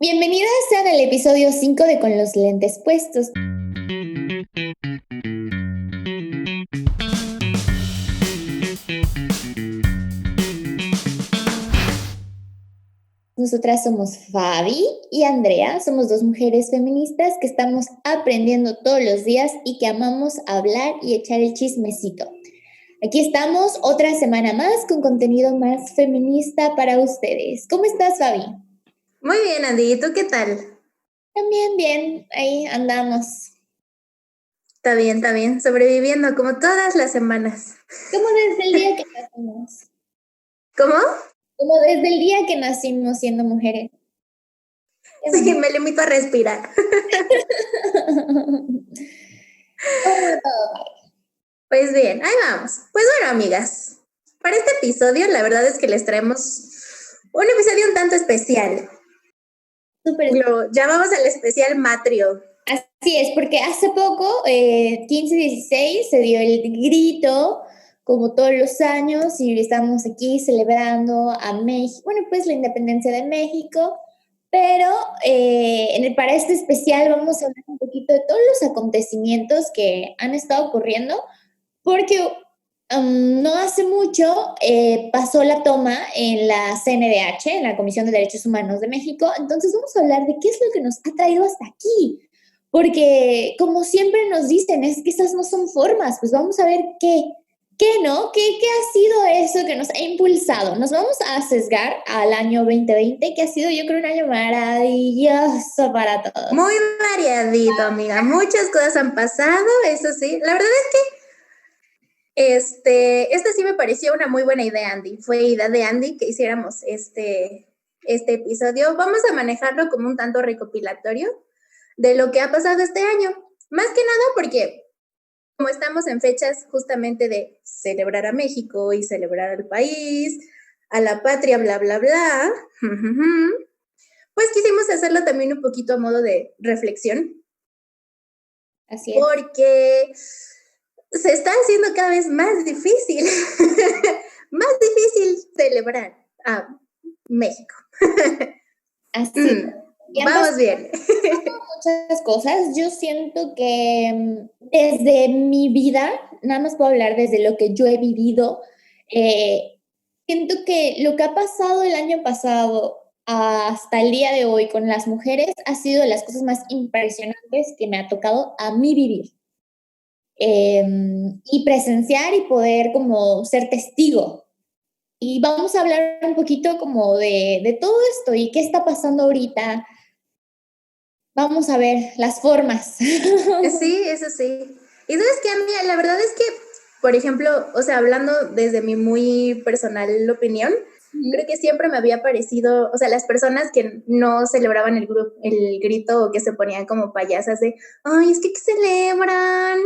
Bienvenidas sean al episodio 5 de Con los lentes puestos. Nosotras somos Fabi y Andrea, somos dos mujeres feministas que estamos aprendiendo todos los días y que amamos hablar y echar el chismecito. Aquí estamos otra semana más con contenido más feminista para ustedes. ¿Cómo estás, Fabi? Muy bien, Andy. ¿Y tú qué tal? También bien, ahí andamos. Está bien, sobreviviendo como todas las semanas. Como desde el día que nacimos. ¿Cómo? Como desde el día que nacimos siendo mujeres. Sí, me limito a respirar. Pues bien, ahí vamos. Pues bueno, amigas, para este episodio la verdad es que les traemos un episodio un tanto especial. Lo llamamos el especial Matrio. Así es, porque hace poco, 15-16, se dio el grito, como todos los años, y estamos aquí celebrando a México, bueno, pues la independencia de México, pero para este especial vamos a hablar un poquito de todos los acontecimientos que han estado ocurriendo, porque no hace mucho pasó la toma en la CNDH, en la Comisión de Derechos Humanos de México, entonces vamos a hablar de qué es lo que nos ha traído hasta aquí. Porque como siempre nos dicen, es que esas no son formas, pues vamos a ver ¿no? ¿Qué ha sido eso que nos ha impulsado? Nos vamos a sesgar al año 2020, que ha sido yo creo un año maravilloso para todos. Muy variadito, amiga. Muchas cosas han pasado, eso sí. La verdad es que esta sí me pareció una muy buena idea, Andy. Fue idea de Andy que hiciéramos este episodio. Vamos a manejarlo como un tanto recopilatorio de lo que ha pasado este año. Más que nada porque como estamos en fechas justamente de celebrar a México y celebrar al país, a la patria, bla, bla, bla, pues quisimos hacerlo también un poquito a modo de reflexión. Así es. Porque se está haciendo cada vez más difícil, más difícil celebrar a México. Así. Vamos bien. Muchas cosas. Yo siento que desde mi vida, nada más puedo hablar desde lo que yo he vivido, siento que lo que ha pasado el año pasado hasta el día de hoy con las mujeres ha sido de las cosas más impresionantes que me ha tocado a mí vivir. Y presenciar y poder como ser testigo. Y vamos a hablar un poquito como de todo esto y qué está pasando ahorita. Vamos a ver las formas. Sí, eso sí. Y sabes qué, amiga, la verdad es que, por ejemplo, o sea, hablando desde mi muy personal opinión, creo que siempre me había parecido, o sea, las personas que no celebraban el grito o que se ponían como payasas de, ay, es que ¿qué celebran?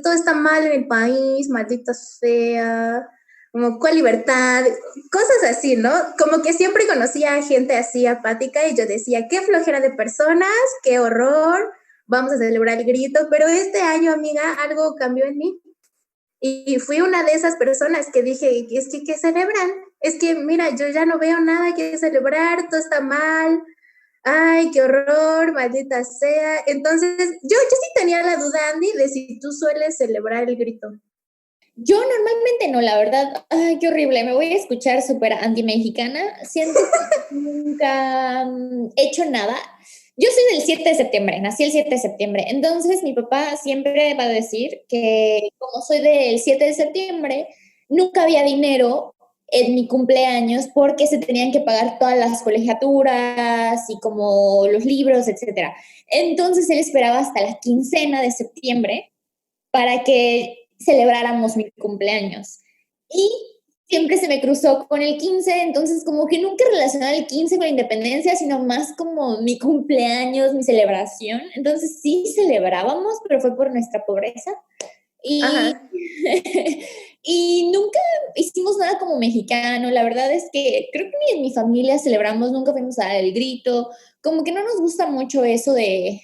Todo está mal en el país, maldita sea, como cuál libertad, cosas así, ¿no? Como que siempre conocía a gente así apática y yo decía, qué flojera de personas, qué horror, vamos a celebrar el grito, pero este año, amiga, algo cambió en mí. Y fui una de esas personas que dije, es que ¿qué celebran? Es que, mira, yo ya no veo nada que celebrar, todo está mal, ay, qué horror, maldita sea. Entonces, yo sí tenía la duda, Andy, de si tú sueles celebrar el grito. Yo normalmente no, la verdad, ay, qué horrible, me voy a escuchar súper anti-mexicana, siento que nunca he hecho nada. Yo soy del 7 de septiembre, nací el 7 de septiembre, entonces mi papá siempre va a decir que como soy del 7 de septiembre, nunca había dinero en mi cumpleaños porque se tenían que pagar todas las colegiaturas y como los libros, etcétera. Entonces él esperaba hasta la quincena de septiembre para que celebráramos mi cumpleaños. Y siempre se me cruzó con el 15, entonces como que nunca relacionaba el 15 con la independencia, sino más como mi cumpleaños, mi celebración. Entonces sí celebrábamos, pero fue por nuestra pobreza. Y, y nunca hicimos nada como mexicano. La verdad es que creo que ni en mi familia celebramos, nunca fuimos a dar el grito. Como que no nos gusta mucho eso de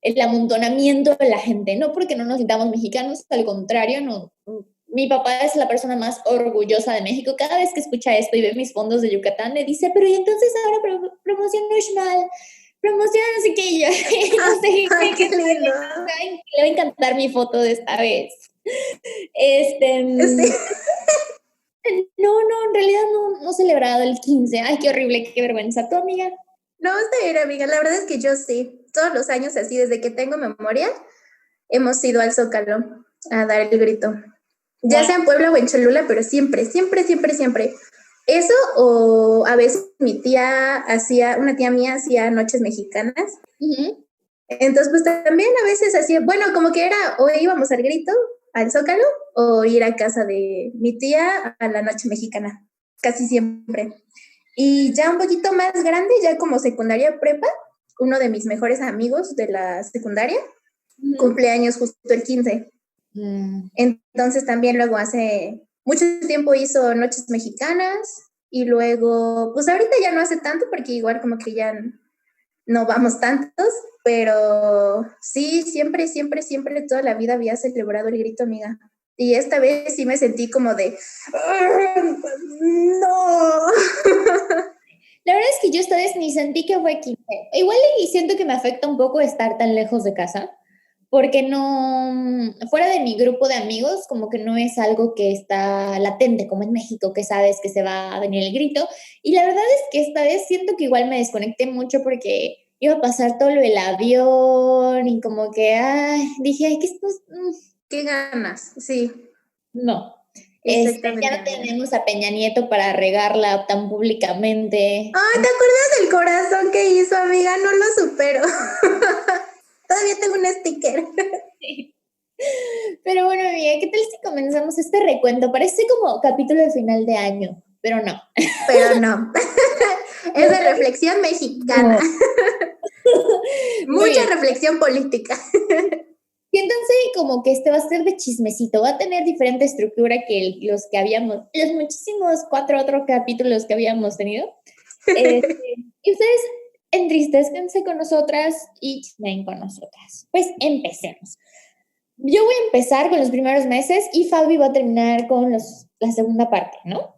el amontonamiento de la gente, no porque no nos sintamos mexicanos, al contrario, no. Mi papá es la persona más orgullosa de México. Cada vez que escucha esto y ve mis fondos de Yucatán, me dice, pero ¿y entonces ahora promociona Uxmal? promociona no sé qué, y yo, no sé Ay, qué lindo. le va a encantar mi foto de esta vez. Sí. No, en realidad no he celebrado el 15. Ay, qué horrible, qué vergüenza. ¿Tu amiga? No, está bien, amiga. La verdad es que yo sí. Todos los años, así, desde que tengo memoria, hemos ido al Zócalo a dar el grito. Ya Wow. sea en Puebla o en Cholula, pero siempre, siempre, siempre, siempre. Eso, o a veces una tía mía hacía noches mexicanas. Uh-huh. Entonces, pues también a veces hacía, bueno, como que era, o íbamos al grito, al Zócalo, o ir a casa de mi tía a la noche mexicana, casi siempre. Y ya un poquito más grande, ya como secundaria prepa, uno de mis mejores amigos de la secundaria, cumpleaños justo el 15. Entonces también luego hace mucho tiempo hizo noches mexicanas y luego, pues ahorita ya no hace tanto porque igual como que ya no vamos tantos, pero sí, siempre, siempre, siempre toda la vida había celebrado el grito, amiga. Y esta vez sí me sentí como de, no. La verdad es que yo esta vez ni sentí que fue 15. Igual y siento que me afecta un poco estar tan lejos de casa, porque no, fuera de mi grupo de amigos, como que no es algo que está latente, como en México, que sabes que se va a venir el grito. Y la verdad es que esta vez siento que igual me desconecté mucho porque iba a pasar todo lo del avión y como que, ay, dije, ay, que esto, Qué ganas, sí. no. Exactamente, Ya no amiga. tenemos a Peña Nieto para regarla tan públicamente. Ay, ¿te acuerdas del corazón que hizo, amiga? No lo supero. Todavía tengo un sticker. Pero bueno, amiga, ¿qué tal si comenzamos este recuento? Parece como capítulo de final de año, pero no. Pero no. Es de reflexión mexicana. No. Muy Mucha bien. reflexión política. Siéntanse como que este va a ser de chismecito, va a tener diferente estructura que los que habíamos, los muchísimos 4 otros capítulos que habíamos tenido. Y ustedes entristezcanse con nosotras y chismeen con nosotras. Pues empecemos. Yo voy a empezar con los primeros meses y Fabi va a terminar con la segunda parte, ¿no?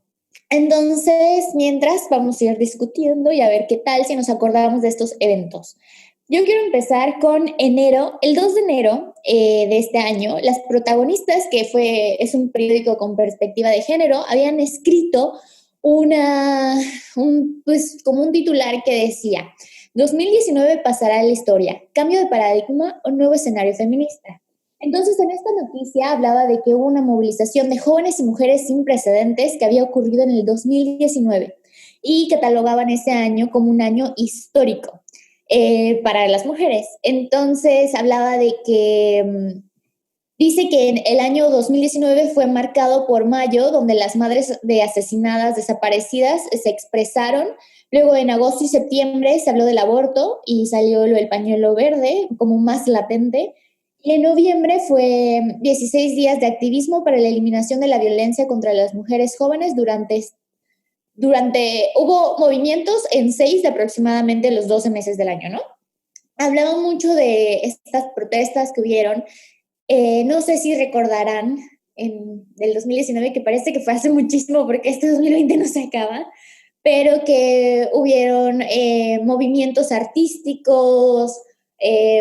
Entonces, mientras vamos a ir discutiendo y a ver qué tal si nos acordamos de estos eventos. Yo quiero empezar con enero, el 2 de enero de este año, las protagonistas, es un periódico con perspectiva de género, habían escrito pues como un titular que decía, 2019 pasará a la historia, cambio de paradigma o nuevo escenario feminista. Entonces, en esta noticia hablaba de que hubo una movilización de jóvenes y mujeres sin precedentes que había ocurrido en el 2019 y catalogaban ese año como un año histórico para las mujeres. Entonces, hablaba de que dice que en el año 2019 fue marcado por mayo, donde las madres de asesinadas desaparecidas se expresaron. Luego en agosto y septiembre se habló del aborto y salió el pañuelo verde como más latente. Y en noviembre fue 16 días de activismo para la eliminación de la violencia contra las mujeres jóvenes hubo movimientos en 6 de aproximadamente los 12 meses del año, ¿no? Hablaba mucho de estas protestas que hubieron. No sé si recordarán del 2019, que parece que fue hace muchísimo porque este 2020 no se acaba, pero que hubieron movimientos artísticos,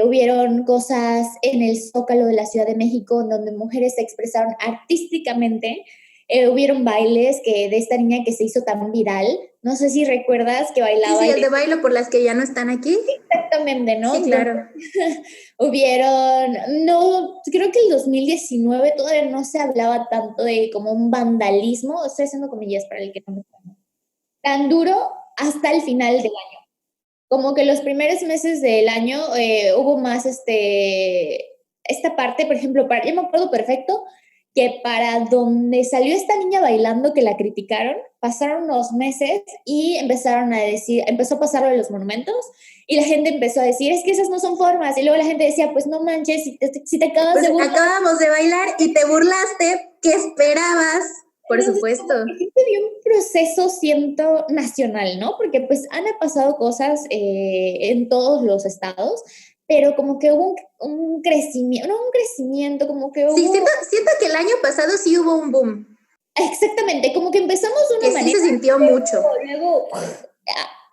hubieron cosas en el Zócalo de la Ciudad de México en donde mujeres se expresaron artísticamente, hubieron bailes de esta niña que se hizo tan viral, no sé si recuerdas que bailaba. Sí, el de bailo por las que ya no están aquí. Exactamente, ¿no? Sí, claro. No, creo que el 2019 todavía no se hablaba tanto de como un vandalismo, estoy haciendo comillas para el que no me entienda, tan duro hasta el final del año. Como que los primeros meses del año hubo más esta parte, por ejemplo, yo me acuerdo perfecto que para donde salió esta niña bailando que la criticaron, pasaron unos meses y empezó a pasar lo de los monumentos y la gente empezó a decir, es que esas no son formas. Y luego la gente decía, pues no manches, si te acabas Pues de burlar. acabamos de bailar y te burlaste, ¿qué esperabas? Por Entonces, supuesto. como que sí se dio un proceso, siento, nacional, ¿no? Porque pues han pasado cosas en todos los estados, pero como que hubo un crecimiento, no un crecimiento, como que hubo... Sí, siento que el año pasado sí hubo un boom. Exactamente, como que empezamos de una Que manera, sí se sintió mucho. luego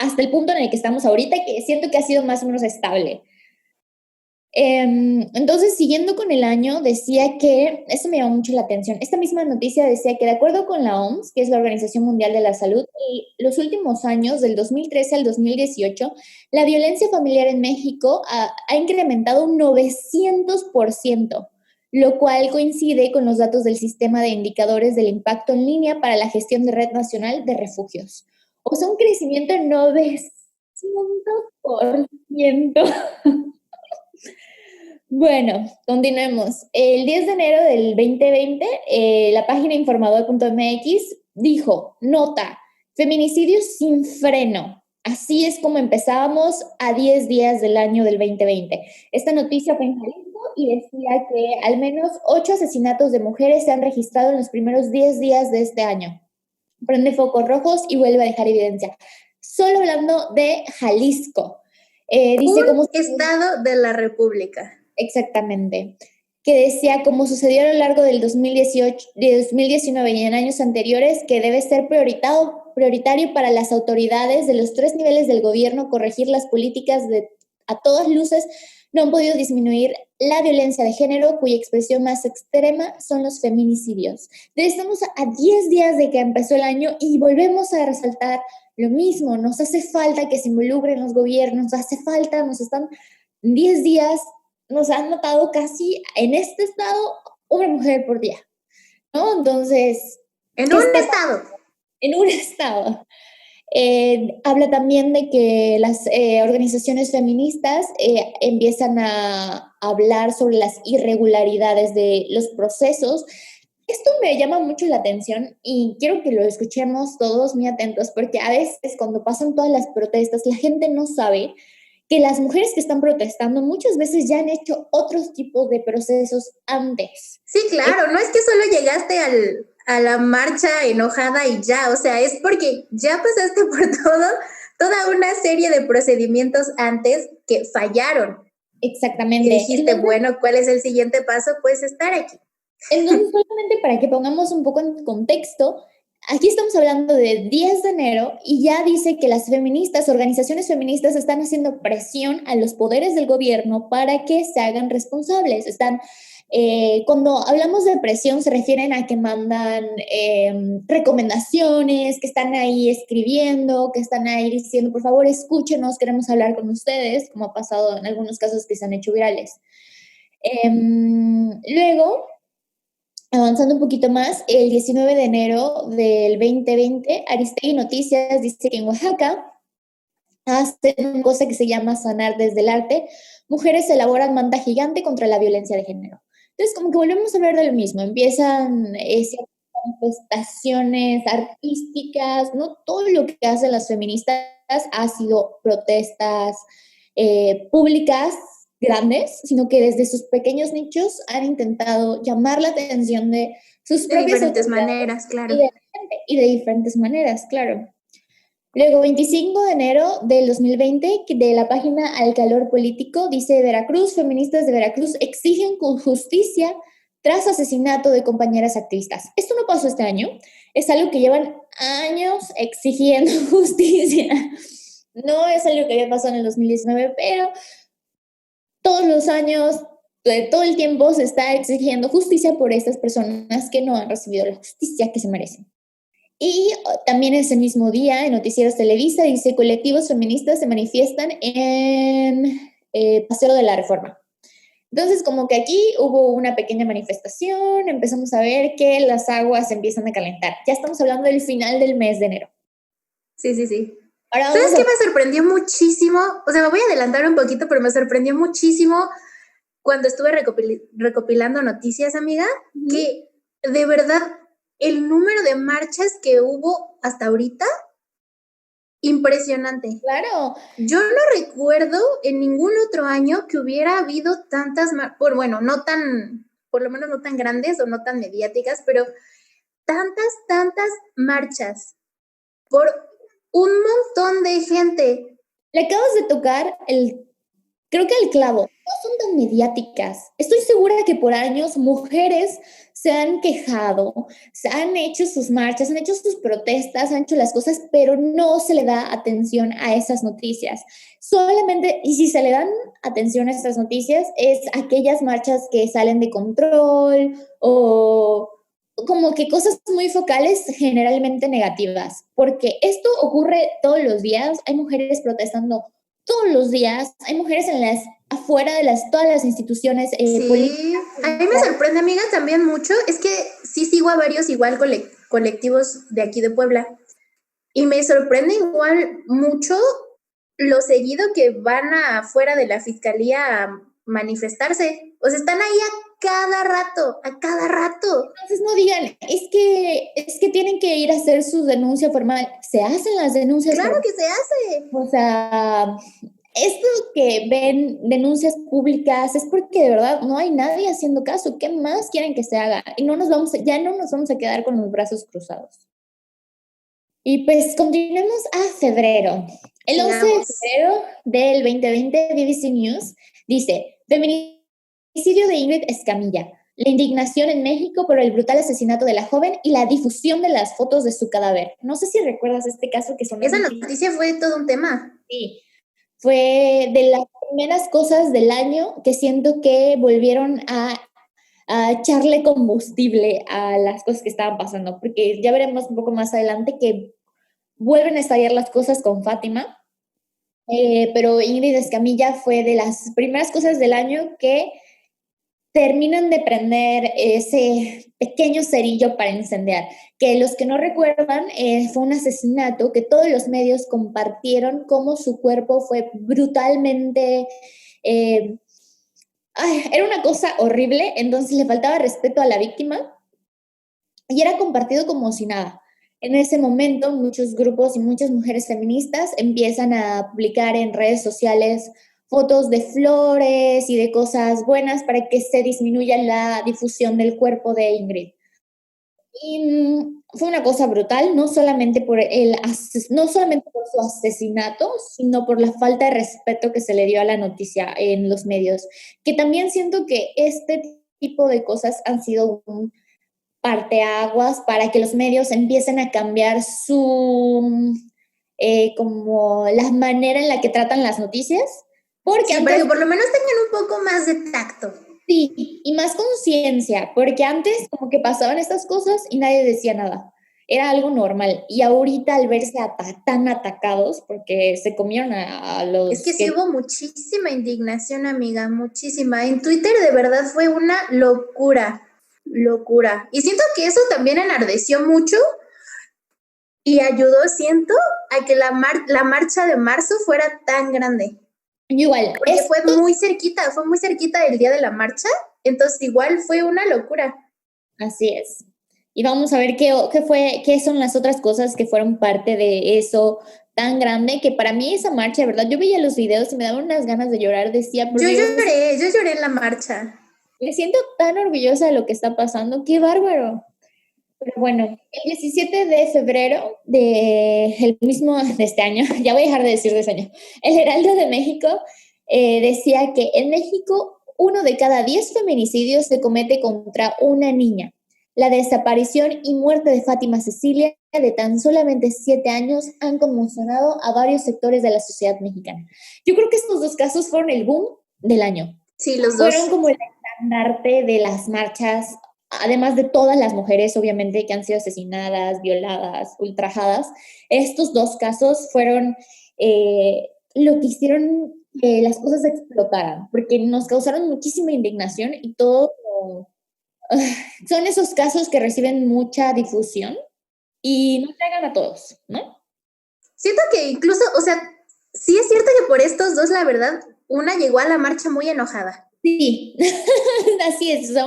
hasta el punto en el que estamos ahorita, que siento que ha sido más o menos estable. Entonces, siguiendo con el año, decía que, esto me llamó mucho la atención, esta misma noticia decía que de acuerdo con la OMS, que es la Organización Mundial de la Salud, en los últimos años, del 2013 al 2018, la violencia familiar en México ha incrementado un 900%, lo cual coincide con los datos del Sistema de Indicadores del Impacto en Línea para la Gestión de Red Nacional de Refugios. O sea, un crecimiento de 900%. Bueno, continuemos. El 10 de enero del 2020, la página informador.mx dijo, nota, feminicidios sin freno. Así es como empezábamos a 10 días del año del 2020. Esta noticia fue en Jalisco y decía que al menos 8 asesinatos de mujeres se han registrado en los primeros 10 días de este año. Prende focos rojos y vuelve a dejar evidencia. Solo hablando de Jalisco. Dice un estado de la República. Exactamente. Que decía, como sucedió a lo largo del 2018, de 2019 y en años anteriores, que debe ser prioritario para las autoridades de los 3 niveles del gobierno corregir las políticas de a todas luces no han podido disminuir la violencia de género, cuya expresión más extrema son los feminicidios. Estamos a 10 días de que empezó el año y volvemos a resaltar lo mismo. Nos hace falta que se involucren los gobiernos, nos hace falta, nos están 10 días, nos han matado casi en este estado una mujer por día, ¿no? Entonces... En un estado. En un estado. Habla también de que las organizaciones feministas empiezan a hablar sobre las irregularidades de los procesos. Esto me llama mucho la atención y quiero que lo escuchemos todos muy atentos, porque a veces cuando pasan todas las protestas, la gente no sabe que las mujeres que están protestando muchas veces ya han hecho otros tipos de procesos antes. Sí, claro, no es que solo llegaste a la marcha enojada y ya, o sea, es porque ya pasaste por toda una serie de procedimientos antes que fallaron. Exactamente. Y dijiste, entonces, bueno, ¿cuál es el siguiente paso? Pues estar aquí. Entonces, solamente para que pongamos un poco en contexto, aquí estamos hablando de 10 de enero y ya dice que las feministas, organizaciones feministas están haciendo presión a los poderes del gobierno para que se hagan responsables. Cuando hablamos de presión se refieren a que mandan recomendaciones, que están ahí escribiendo, que están ahí diciendo, por favor, escúchenos, queremos hablar con ustedes, como ha pasado en algunos casos que se han hecho virales. Luego, avanzando un poquito más, el 19 de enero del 2020, Aristegui Noticias dice que en Oaxaca hacen una cosa que se llama sanar desde el arte. Mujeres elaboran manta gigante contra la violencia de género. Entonces, como que volvemos a hablar de lo mismo. Empiezan ciertas manifestaciones artísticas, ¿no? Todo lo que hacen las feministas ha sido protestas públicas, grandes, sino que desde sus pequeños nichos han intentado llamar la atención de sus propias diferentes maneras, claro. Y de diferentes maneras, claro. Luego, 25 de enero del 2020, de la página Al Calor Político, dice Veracruz, feministas de Veracruz exigen justicia tras asesinato de compañeras activistas. Esto no pasó este año, es algo que llevan años exigiendo justicia. No es algo que había pasado en el 2019, pero todos los años, todo el tiempo se está exigiendo justicia por estas personas que no han recibido la justicia que se merecen. Y también ese mismo día, en Noticieros Televisa, dice, colectivos feministas se manifiestan en Paseo de la Reforma. Entonces, como que aquí hubo una pequeña manifestación, empezamos a ver que las aguas empiezan a calentar. Ya estamos hablando del final del mes de enero. Sí, sí, sí. ¿Sabes qué me sorprendió muchísimo? O sea, me voy a adelantar un poquito, pero me sorprendió muchísimo cuando estuve recopilando noticias, amiga, que de verdad el número de marchas que hubo hasta ahorita, impresionante. Claro. Yo no recuerdo en ningún otro año que hubiera habido tantas, bueno, no tan, por lo menos no tan grandes o no tan mediáticas, pero tantas marchas por un montón de gente. Le acabas de tocar el creo que el clavo, no son tan mediáticas. Estoy segura que por años mujeres se han quejado, se han hecho sus marchas, han hecho sus protestas, han hecho las cosas, pero no se le da atención a esas noticias. Solamente, y si se le dan atención a estas noticias, es aquellas marchas que salen de control o como que cosas muy focales, generalmente negativas, porque esto ocurre todos los días, hay mujeres protestando todos los días, hay mujeres en las afuera de todas las instituciones políticas. Sí, a mí me sorprende, amiga, también mucho, es que sí sigo a varios igual colectivos de aquí de Puebla, y me sorprende igual mucho lo seguido que van afuera de la fiscalía a manifestarse. O sea, están ahí a cada rato, a cada rato. Entonces no digan, es que tienen que ir a hacer su denuncia formal. Se hacen las denuncias Claro formales. que se hace. O sea, esto que ven denuncias públicas es porque de verdad no hay nadie haciendo caso. ¿Qué más quieren que se haga? Y ya no nos vamos a quedar con los brazos cruzados. Y pues continuemos a febrero. El 11 de Sigamos. febrero del 2020, BBC News dice, feminicidio de Ingrid Escamilla, la indignación en México por el brutal asesinato de la joven y la difusión de las fotos de su cadáver. No sé si recuerdas este caso que sonó Esa muchísimo. noticia fue todo un tema. Sí, fue de las primeras cosas del año que siento que volvieron a echarle combustible a las cosas que estaban pasando, porque ya veremos un poco más adelante que vuelven a estallar las cosas con Fátima, pero Ingrid Escamilla fue de las primeras cosas del año que terminan de prender ese pequeño cerillo para incendiar, que los que no recuerdan fue un asesinato que todos los medios compartieron cómo su cuerpo fue brutalmente... era una cosa horrible, entonces le faltaba respeto a la víctima y era compartido como si nada. En ese momento, muchos grupos y muchas mujeres feministas empiezan a publicar en redes sociales fotos de flores y de cosas buenas para que se disminuya la difusión del cuerpo de Ingrid. Y fue una cosa brutal, no solamente por su asesinato, sino por la falta de respeto que se le dio a la noticia en los medios, que también siento que este tipo de cosas han sido un parteaguas para que los medios empiecen a cambiar como la manera en la que tratan las noticias, porque Sí, para que por lo menos tengan un poco más de tacto. sí, y más conciencia, porque antes como que pasaban estas cosas y nadie decía nada. Era algo normal. Y ahorita al verse tan atacados, porque se comieron a Es que los sí que... hubo muchísima indignación, amiga, muchísima. En Twitter de verdad fue una locura, locura. Y siento que eso también enardeció mucho y ayudó, siento, a que la marcha de marzo fuera tan grande. Igual, Porque fue muy cerquita del día de la marcha, entonces igual fue una locura. así es. Y vamos a ver qué son las otras cosas que fueron parte de eso tan grande, que para mí esa marcha, de verdad, yo veía los videos y me daban unas ganas de llorar, decía, por Yo Dios, lloré en la marcha. me siento tan orgullosa de lo que está pasando, qué bárbaro. Pero bueno, el 17 de febrero el mismo de este año, ya voy a dejar de decir de ese año, el Heraldo de México decía que en México 1 de cada 10 feminicidios se comete contra una niña. La desaparición y muerte de Fátima Cecilia, de tan solamente 7 años, han conmocionado a varios sectores de la sociedad mexicana. Yo creo que estos dos casos fueron el boom del año. Sí, los Fueron dos. como el estandarte de las marchas, además de todas las mujeres, obviamente, que han sido asesinadas, violadas, ultrajadas. Estos dos casos fueron lo que hicieron que las cosas explotaran, porque nos causaron muchísima indignación y todo. Son esos casos que reciben mucha difusión y no llegan a todos, ¿no? Siento que incluso, o sea, sí es cierto que por estos dos, la verdad, una llegó a la marcha muy enojada. Sí, así es, o sea,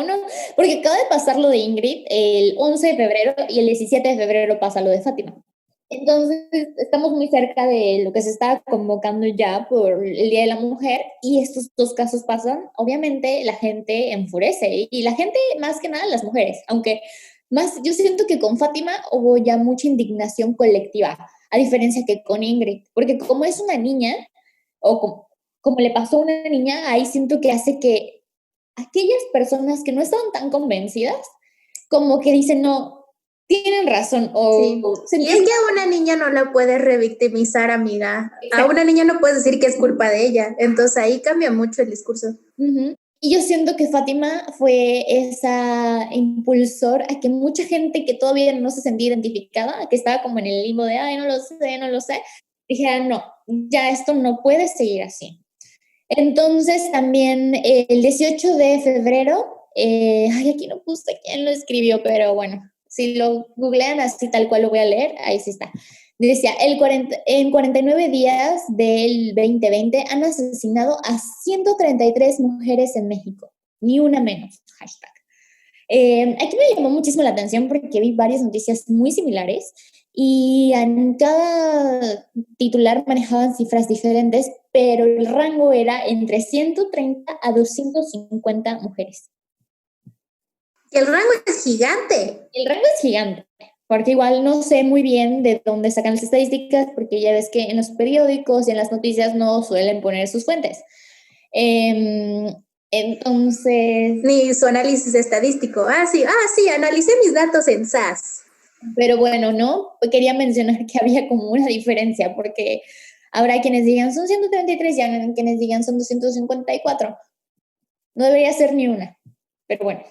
porque acaba de pasar lo de Ingrid el 11 de febrero y el 17 de febrero pasa lo de Fátima. Entonces, estamos muy cerca de lo que se está convocando ya por el Día de la Mujer y estos dos casos pasan, obviamente la gente enfurece y la gente, más que nada las mujeres, aunque más yo siento que con Fátima hubo ya mucha indignación colectiva, a diferencia que con Ingrid, porque como es una niña, o como le pasó a una niña, ahí siento que hace que aquellas personas que no estaban tan convencidas, como que dicen, no, tienen razón. Sí. Y es que a una niña no la puedes revictimizar, amiga. A una niña no puedes decir que es culpa de ella. Entonces ahí cambia mucho el discurso. Y yo siento que Fátima fue esa impulsor a que mucha gente que todavía no se sentía identificada, que estaba como en el limbo de, ay, no lo sé, dijera, no, ya esto no puede seguir así. Entonces también el 18 de febrero, ay, aquí no puse quién lo escribió, pero bueno, si lo googlean así tal cual lo voy a leer, ahí sí está. Decía, en 49 días del 2020 han asesinado a 133 mujeres en México, ni una menos, hashtag. Aquí me llamó muchísimo la atención porque vi varias noticias muy similares y en cada titular manejaban cifras diferentes, pero el rango era entre 130 a 250 mujeres. El rango es gigante. El rango es gigante, porque igual no sé muy bien de dónde sacan las estadísticas, porque ya ves que en los periódicos y en las noticias no suelen poner sus fuentes. Entonces... Ni su análisis estadístico. Sí, analicé mis datos en SAS. Pero bueno, no, quería mencionar que había como una diferencia, porque habrá quienes digan son 133 y habrá quienes digan son 254. No debería ser ni una, pero bueno.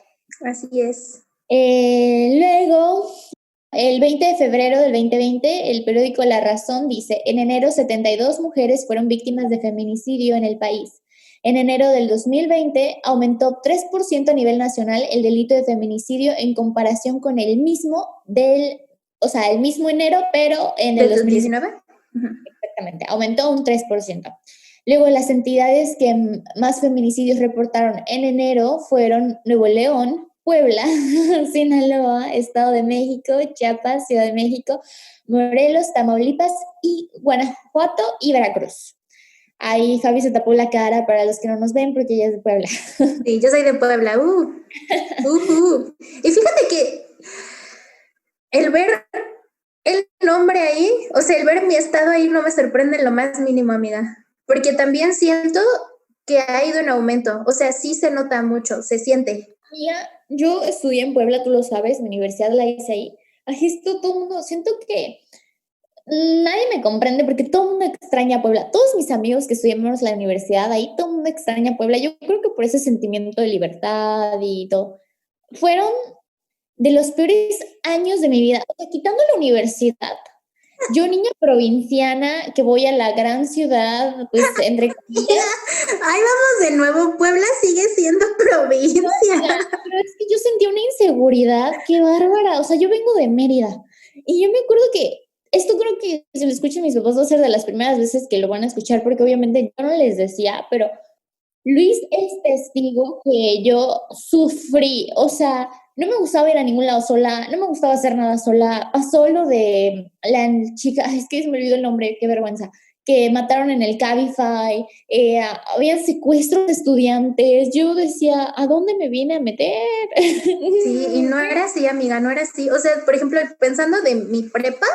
Así es. Luego, el 20 de febrero del 2020, el periódico La Razón dice, en enero 72 mujeres fueron víctimas de feminicidio en el país. En enero del 2020 aumentó 3% a nivel nacional el delito de feminicidio en comparación con el mismo el mismo enero, pero en el 2019. Exactamente, aumentó un 3%. Luego, las entidades que más feminicidios reportaron en enero fueron Nuevo León, Puebla, Sinaloa, Estado de México, Chiapas, Ciudad de México, Morelos, Tamaulipas y Guanajuato y Veracruz. Ahí Fabi se tapó la cara para los que no nos ven porque ella es de Puebla. Sí, yo soy de Puebla. Y fíjate que el ver el nombre ahí, o sea, el ver mi estado ahí no me sorprende en lo más mínimo, amiga. Porque también siento que ha ido en aumento. O sea, sí se nota mucho, se siente. Mira, yo estudié en Puebla, tú lo sabes, mi universidad la hice ahí. Ahí está todo el mundo, siento que nadie me comprende porque todo el mundo extraña a Puebla. Todos mis amigos que estudiamos en la universidad, ahí todo el mundo extraña a Puebla. Yo creo que por ese sentimiento de libertad y todo. Fueron de los peores años de mi vida. O sea, quitando la universidad, yo niña provinciana que voy a la gran ciudad, pues entre comillas. Ahí vamos de nuevo, Puebla sigue siendo provincia. Pero es que yo sentía una inseguridad, qué bárbara. O sea, yo vengo de Mérida y yo me acuerdo que esto creo que si lo escuchan mis papás va a ser de las primeras veces que lo van a escuchar porque obviamente yo no les decía, pero Luis es testigo que yo sufrí, o sea, no me gustaba ir a ningún lado sola, no me gustaba hacer nada sola. Pasó lo de la chica, es que se me olvidó el nombre, qué vergüenza, que mataron en el Cabify, había secuestros de estudiantes. Yo decía, ¿a dónde me vine a meter? Sí, y no era así, amiga, no era así. O sea, por ejemplo, pensando de mi prepa,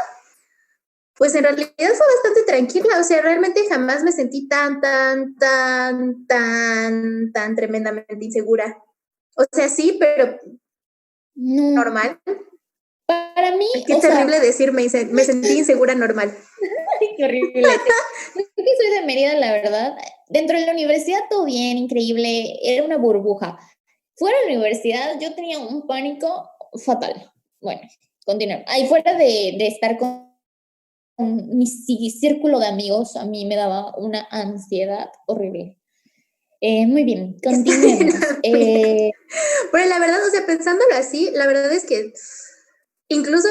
pues en realidad fue bastante tranquila. O sea, realmente jamás me sentí tan tremendamente insegura. O sea, sí, pero No. normal. Para mí, Qué terrible decir, me sentí insegura normal. Qué horrible. Yo que soy de Mérida, la verdad. Dentro de la universidad todo bien, increíble, era una burbuja. Fuera de la universidad yo tenía un pánico fatal. Bueno, continuemos. Ahí fuera de estar con mi círculo de amigos, a mí me daba una ansiedad horrible. Muy bien, continuemos. Pero la verdad, o sea, pensándolo así, la verdad es que incluso,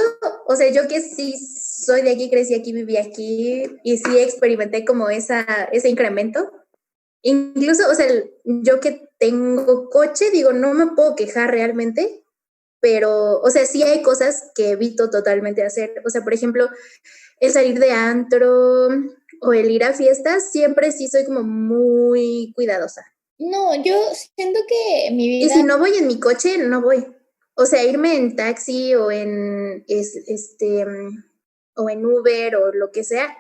o sea, yo que sí soy de aquí, crecí aquí, viví aquí y sí experimenté como ese incremento. Incluso, o sea, yo que tengo coche, digo, no me puedo quejar realmente, pero, o sea, sí hay cosas que evito totalmente hacer. O sea, por ejemplo, el salir de antro o el ir a fiestas, siempre sí soy como muy cuidadosa. No, yo siento que mi vida... Y si no voy en mi coche, no voy. O sea, irme en taxi o en o en Uber o lo que sea,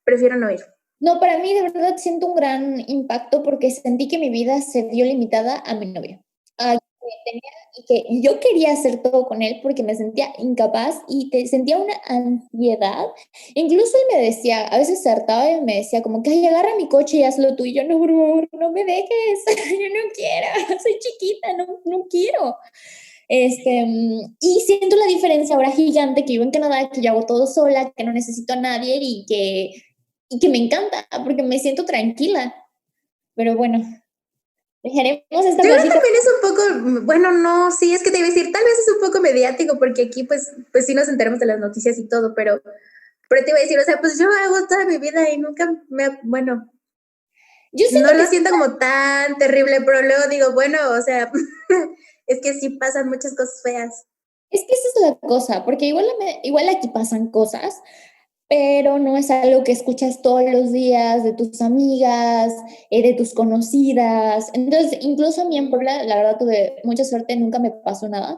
prefiero no ir. No, para mí de verdad siento un gran impacto porque sentí que mi vida se vio limitada a mi novio. Que tenía y que yo quería hacer todo con él porque me sentía incapaz y sentía una ansiedad. Incluso él me decía, a veces se hartaba y me decía como que, ay, agarra mi coche y hazlo tú. Y yo, no, por favor, no me dejes, yo no quiero, soy chiquita, no quiero. Y siento la diferencia ahora gigante que vivo en Canadá, que yo hago todo sola, que no necesito a nadie y que me encanta porque me siento tranquila. Pero bueno, dejaremos esta Yo creo que plática. también es un poco, bueno, no, sí, es que te iba a decir, tal vez es un poco mediático porque aquí pues sí nos enteramos de las noticias y todo, pero te iba a decir, o sea, pues yo hago toda mi vida y nunca bueno, Yo siento no lo que siento como tan terrible, pero luego digo, bueno, o sea, es que sí pasan muchas cosas feas. es que esa es la cosa, porque igual aquí pasan cosas, pero no es algo que escuchas todos los días de tus amigas, de tus conocidas. Entonces, incluso a mí en Puebla, la verdad tuve mucha suerte, nunca me pasó nada,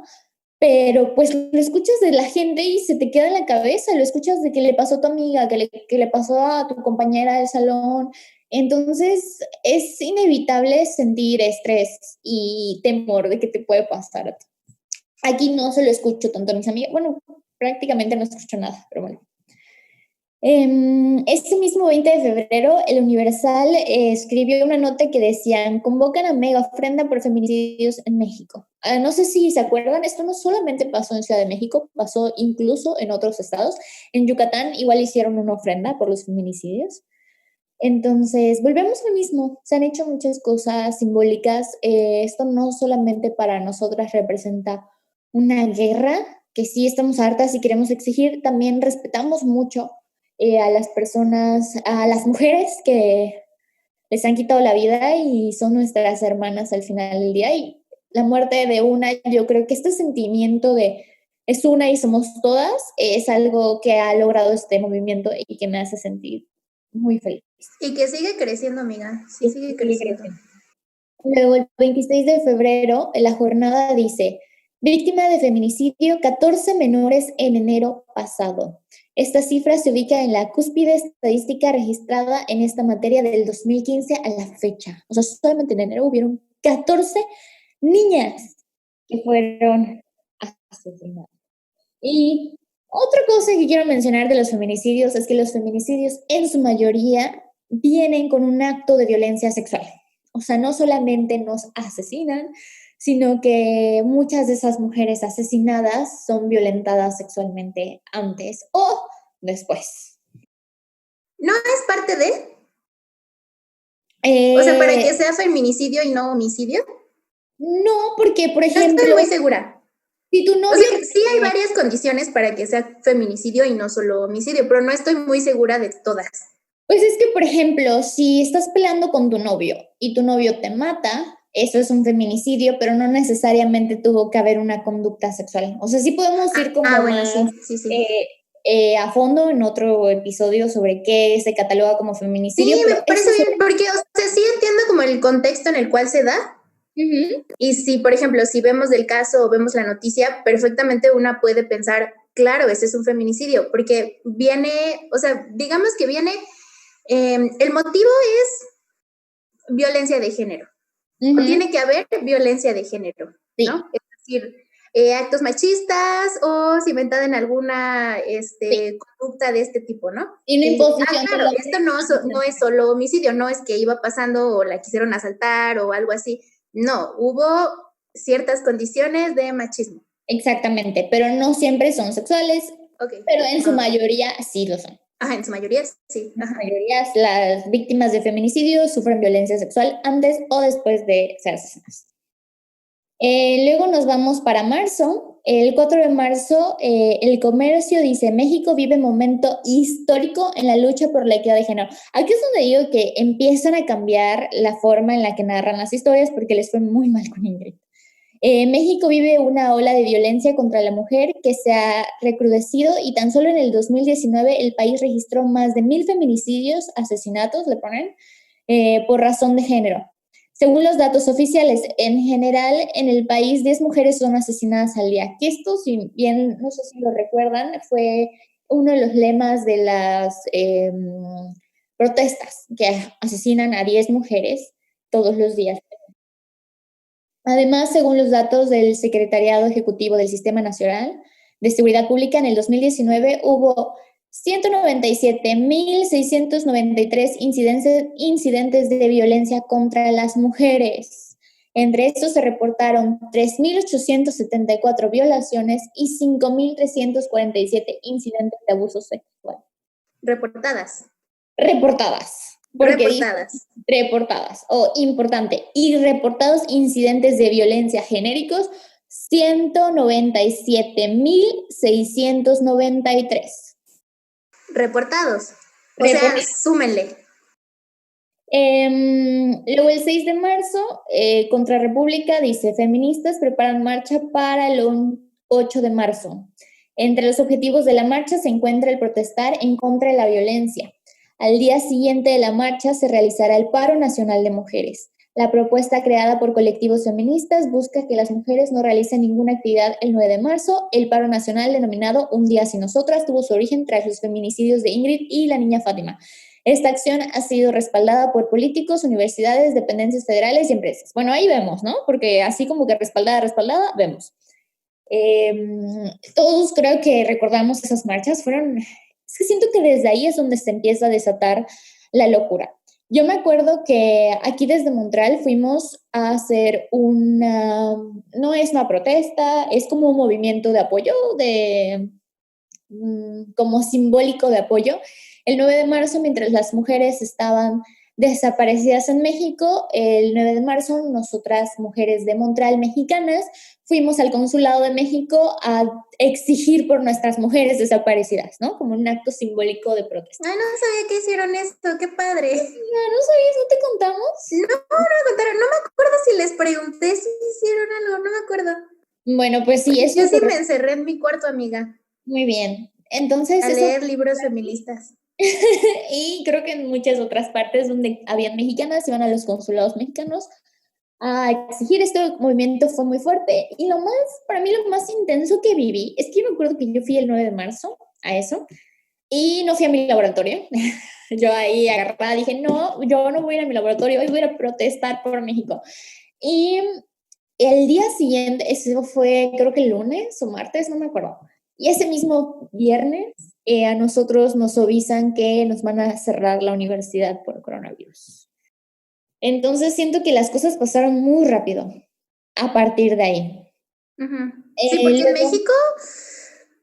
pero pues lo escuchas de la gente y se te queda en la cabeza, lo escuchas de que le pasó a tu amiga, que le pasó a tu compañera del salón. Entonces, es inevitable sentir estrés y temor de que te puede pasar a ti. Aquí no se lo escucho tanto a mis amigas, bueno, prácticamente no escucho nada, pero bueno. Este mismo 20 de febrero, el Universal escribió una nota que decían, convocan a mega ofrenda por feminicidios en México. No sé si se acuerdan, esto no solamente pasó en Ciudad de México, pasó incluso en otros estados. En Yucatán igual hicieron una ofrenda por los feminicidios. Entonces, volvemos al mismo. Se han hecho muchas cosas simbólicas. Esto no solamente para nosotras representa una guerra, que sí estamos hartas y queremos exigir, también respetamos mucho a las personas, a las mujeres que les han quitado la vida y son nuestras hermanas al final del día. Y la muerte de una, yo creo que este sentimiento de es una y somos todas, es algo que ha logrado este movimiento y que me hace sentir muy feliz. Y que sigue creciendo, amiga, sí sigue Sigue creciendo. creciendo. Luego, el 26 de febrero, la jornada dice, víctima de feminicidio, 14 menores en enero pasado. Esta cifra se ubica en la cúspide estadística registrada en esta materia del 2015 a la fecha. O sea, solamente en enero hubieron 14 niñas que fueron asesinadas. Y otra cosa que quiero mencionar de los feminicidios es que los feminicidios en su mayoría vienen con un acto de violencia sexual. O sea, no solamente nos asesinan, sino que muchas de esas mujeres asesinadas son violentadas sexualmente antes o después. ¿No es parte de? O sea, para que Eh, sea feminicidio y no homicidio. no, porque, por No estoy ejemplo, muy segura. si tu O novio sea, sí hay varias condiciones para que sea feminicidio y no solo homicidio, pero no estoy muy segura de todas. Pues es que, por ejemplo, si estás peleando con tu novio y tu novio te mata, eso es un feminicidio, pero no necesariamente tuvo que haber una conducta sexual. O sea, sí podemos ir como Bueno, más sí, sí, sí. a fondo en otro episodio sobre qué se cataloga como Sí, feminicidio, me pero parece eso es... bien, porque, o sea, sí entiendo como el contexto en el cual se da. Ujú. Y si, por ejemplo, si vemos del caso o vemos la noticia, perfectamente una puede pensar, claro, ese es un feminicidio, porque viene, o sea, digamos que viene, el motivo es violencia de género, o Ujú. tiene que haber violencia de género, Sí, ¿no? Es decir, actos machistas o cimentada en alguna sí. conducta de este tipo, ¿no? Y una Que dices, imposición claro, solamente. esto no es solo homicidio, no es que iba pasando o la quisieron asaltar o algo así. No, hubo ciertas condiciones de machismo. Exactamente, pero no siempre son sexuales, Ok. pero en su Ok. mayoría sí lo son. Ajá, en su mayoría sí. En su Ajá. mayoría, las víctimas de feminicidio sufren violencia sexual antes o después de ser asesinadas. Luego nos vamos para marzo. El 4 de marzo, el comercio dice, México vive momento histórico en la lucha por la equidad de género. Aquí es donde digo que empiezan a cambiar la forma en la que narran las historias porque les fue muy mal con Ingrid. México vive una ola de violencia contra la mujer que se ha recrudecido y tan solo en el 2019 el país registró más de 1,000 feminicidios, asesinatos, le ponen, por razón de género. Según los datos oficiales, en general en el país 10 mujeres son asesinadas al día. Que esto, si bien no sé si lo recuerdan, fue uno de los lemas de las protestas que asesinan a 10 mujeres todos los días. Además, según los datos del Secretariado Ejecutivo del Sistema Nacional de Seguridad Pública, en el 2019 hubo 197.693 incidentes de violencia contra las mujeres. Entre estos se reportaron 3.874 violaciones y 5.347 incidentes de abuso sexual. Reportadas. Reportadas. Importante. Y reportados incidentes de violencia genéricos, 197.693. Reportados. Sea, súmenle. Luego el 6 de marzo, contra República, dice, feministas preparan marcha para el 8 de marzo. Entre los objetivos de la marcha se encuentra el protestar en contra de la violencia. Al día siguiente de la marcha se realizará el Paro Nacional de Mujeres. La propuesta creada por colectivos feministas busca que las mujeres no realicen ninguna actividad el 9 de marzo. El paro nacional, denominado Un Día Sin Nosotras, tuvo su origen tras los feminicidios de Ingrid y la niña Fátima. Esta acción ha sido respaldada por políticos, universidades, dependencias federales y empresas. Bueno, ahí vemos, ¿no? Porque así como que respaldada, vemos. Todos creo que recordamos esas marchas. Es que siento que desde ahí es donde se empieza a desatar la locura. Yo me acuerdo que aquí desde Montreal fuimos a hacer no es una protesta, es como un movimiento de apoyo, como simbólico de apoyo. El 9 de marzo, mientras las mujeres estaban desaparecidas en México, el 9 de marzo, nosotras, mujeres de Montreal mexicanas, fuimos al Consulado de México a exigir por nuestras mujeres desaparecidas, ¿no? Como un acto simbólico de protesta. Ay, no sabía que hicieron esto, qué padre. ¿No sabías? ¿No te contamos? No me contaron, no me acuerdo si les pregunté si hicieron algo, no me acuerdo. Bueno, pues sí, eso. Yo sí me encerré en mi cuarto, amiga. Muy bien. Entonces, a leer libros feministas. Y creo que en muchas otras partes donde habían mexicanas iban a los consulados mexicanos a exigir. Este movimiento fue muy fuerte y para mí lo más intenso que viví es que yo me acuerdo que yo fui el 9 de marzo a eso y no fui a mi laboratorio. Yo ahí agarrada dije, no, yo no voy a ir a mi laboratorio, hoy voy a ir a protestar por México. Y el día siguiente, eso fue creo que el lunes o martes, no me acuerdo. Y ese mismo viernes a nosotros nos avisan que nos van a cerrar la universidad por coronavirus. Entonces siento que las cosas pasaron muy rápido a partir de ahí. Sí, porque en México,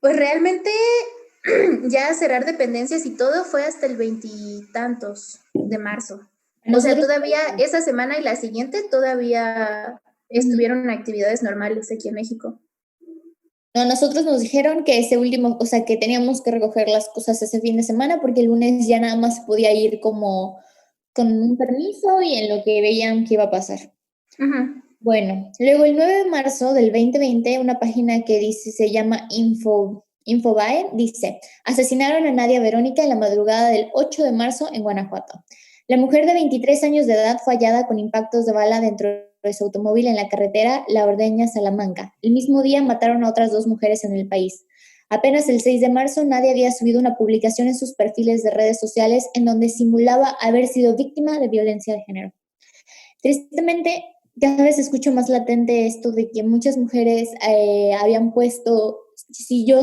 pues realmente ya cerrar dependencias y todo fue hasta el 20 y tantos de marzo. O sea, todavía esa semana y la siguiente todavía estuvieron actividades normales aquí en México. No, nosotros nos dijeron que ese último, o sea, que teníamos que recoger las cosas ese fin de semana porque el lunes ya nada más podía ir como con un permiso y en lo que veían que iba a pasar. Bueno, luego el 9 de marzo del 2020, una página que se llama Infobae, dice, asesinaron a Nadia Verónica en la madrugada del 8 de marzo en Guanajuato. La mujer de 23 años de edad fue hallada con impactos de bala dentro de su automóvil en la carretera La Ordeña-Salamanca. El mismo día mataron a otras 2 mujeres en el país. Apenas el 6 de marzo, Nadia había subido una publicación en sus perfiles de redes sociales en donde simulaba haber sido víctima de violencia de género. Tristemente, cada vez escucho más latente esto de que muchas mujeres habían puesto, si yo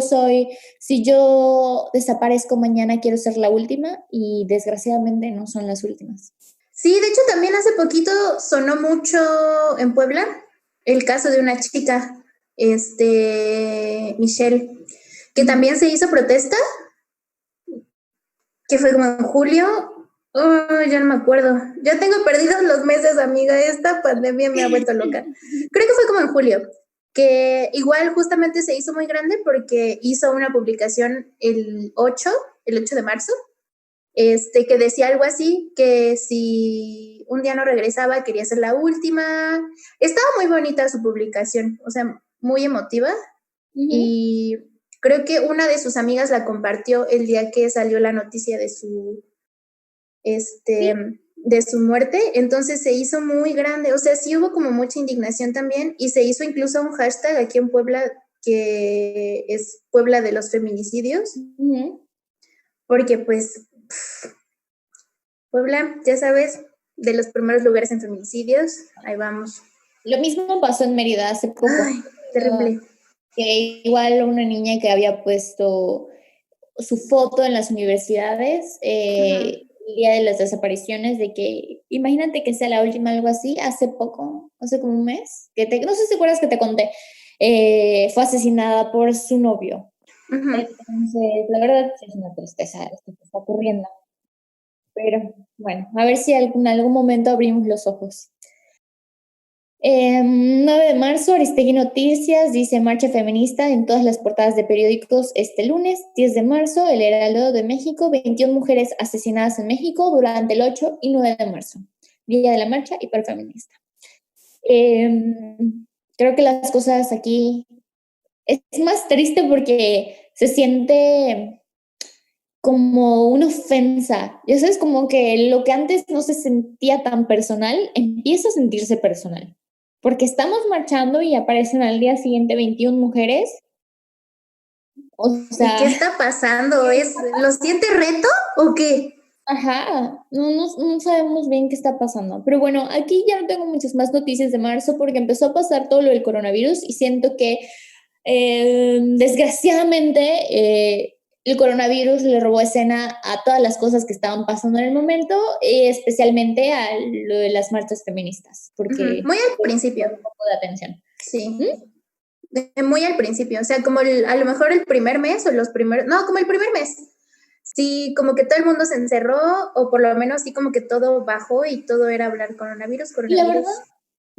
desaparezco mañana, quiero ser la última, y desgraciadamente no son las últimas. Sí, de hecho también hace poquito sonó mucho en Puebla el caso de una chica, Michelle, que también se hizo protesta, que fue como en julio. Ya no me acuerdo. Ya tengo perdidos los meses, amiga. Esta pandemia me ha vuelto loca. Creo que fue como en julio, que igual justamente se hizo muy grande porque hizo una publicación el 8 de marzo, que decía algo así, que si un día no regresaba quería ser la última. Estaba muy bonita su publicación, o sea, muy emotiva. Y creo que una de sus amigas la compartió el día que salió la noticia de su muerte, entonces se hizo muy grande, o sea, sí hubo como mucha indignación también, y se hizo incluso un hashtag aquí en Puebla, que es Puebla de los feminicidios, porque pues Puebla, ya sabes, de los primeros lugares en feminicidios, ahí vamos. Lo mismo pasó en Mérida hace poco. Ay, terrible. Que igual una niña que había puesto su foto en las universidades el día de las desapariciones, de que imagínate que sea la última, algo así, hace poco, hace como un mes, no sé si acuerdas que te conté, fue asesinada por su novio. Entonces, la verdad es una tristeza esto que está ocurriendo. Pero bueno, a ver si en algún momento abrimos los ojos. 9 de marzo, Aristegui Noticias dice marcha feminista en todas las portadas de periódicos este lunes. 10 de marzo, El Heraldo de México, 21 mujeres asesinadas en México durante el 8 y 9 de marzo, Día de la Marcha y Paro Feminista. Creo que las cosas aquí es más triste porque se siente como una ofensa. Ya sabes, como que lo que antes no se sentía tan personal, empieza a sentirse personal. Porque estamos marchando y aparecen al día siguiente 21 mujeres. O sea, ¿y qué está pasando? ¿Lo siente reto o qué? Ajá, no sabemos bien qué está pasando. Pero bueno, aquí ya no tengo muchas más noticias de marzo porque empezó a pasar todo lo del coronavirus y siento que desgraciadamente el coronavirus le robó escena a todas las cosas que estaban pasando en el momento, especialmente a lo de las marchas feministas, porque muy al principio. Un poco de atención. Sí. Muy al principio, o sea, como a lo mejor el primer mes o como el primer mes. Sí, como que todo el mundo se encerró o por lo menos sí como que todo bajó y todo era hablar coronavirus. La verdad,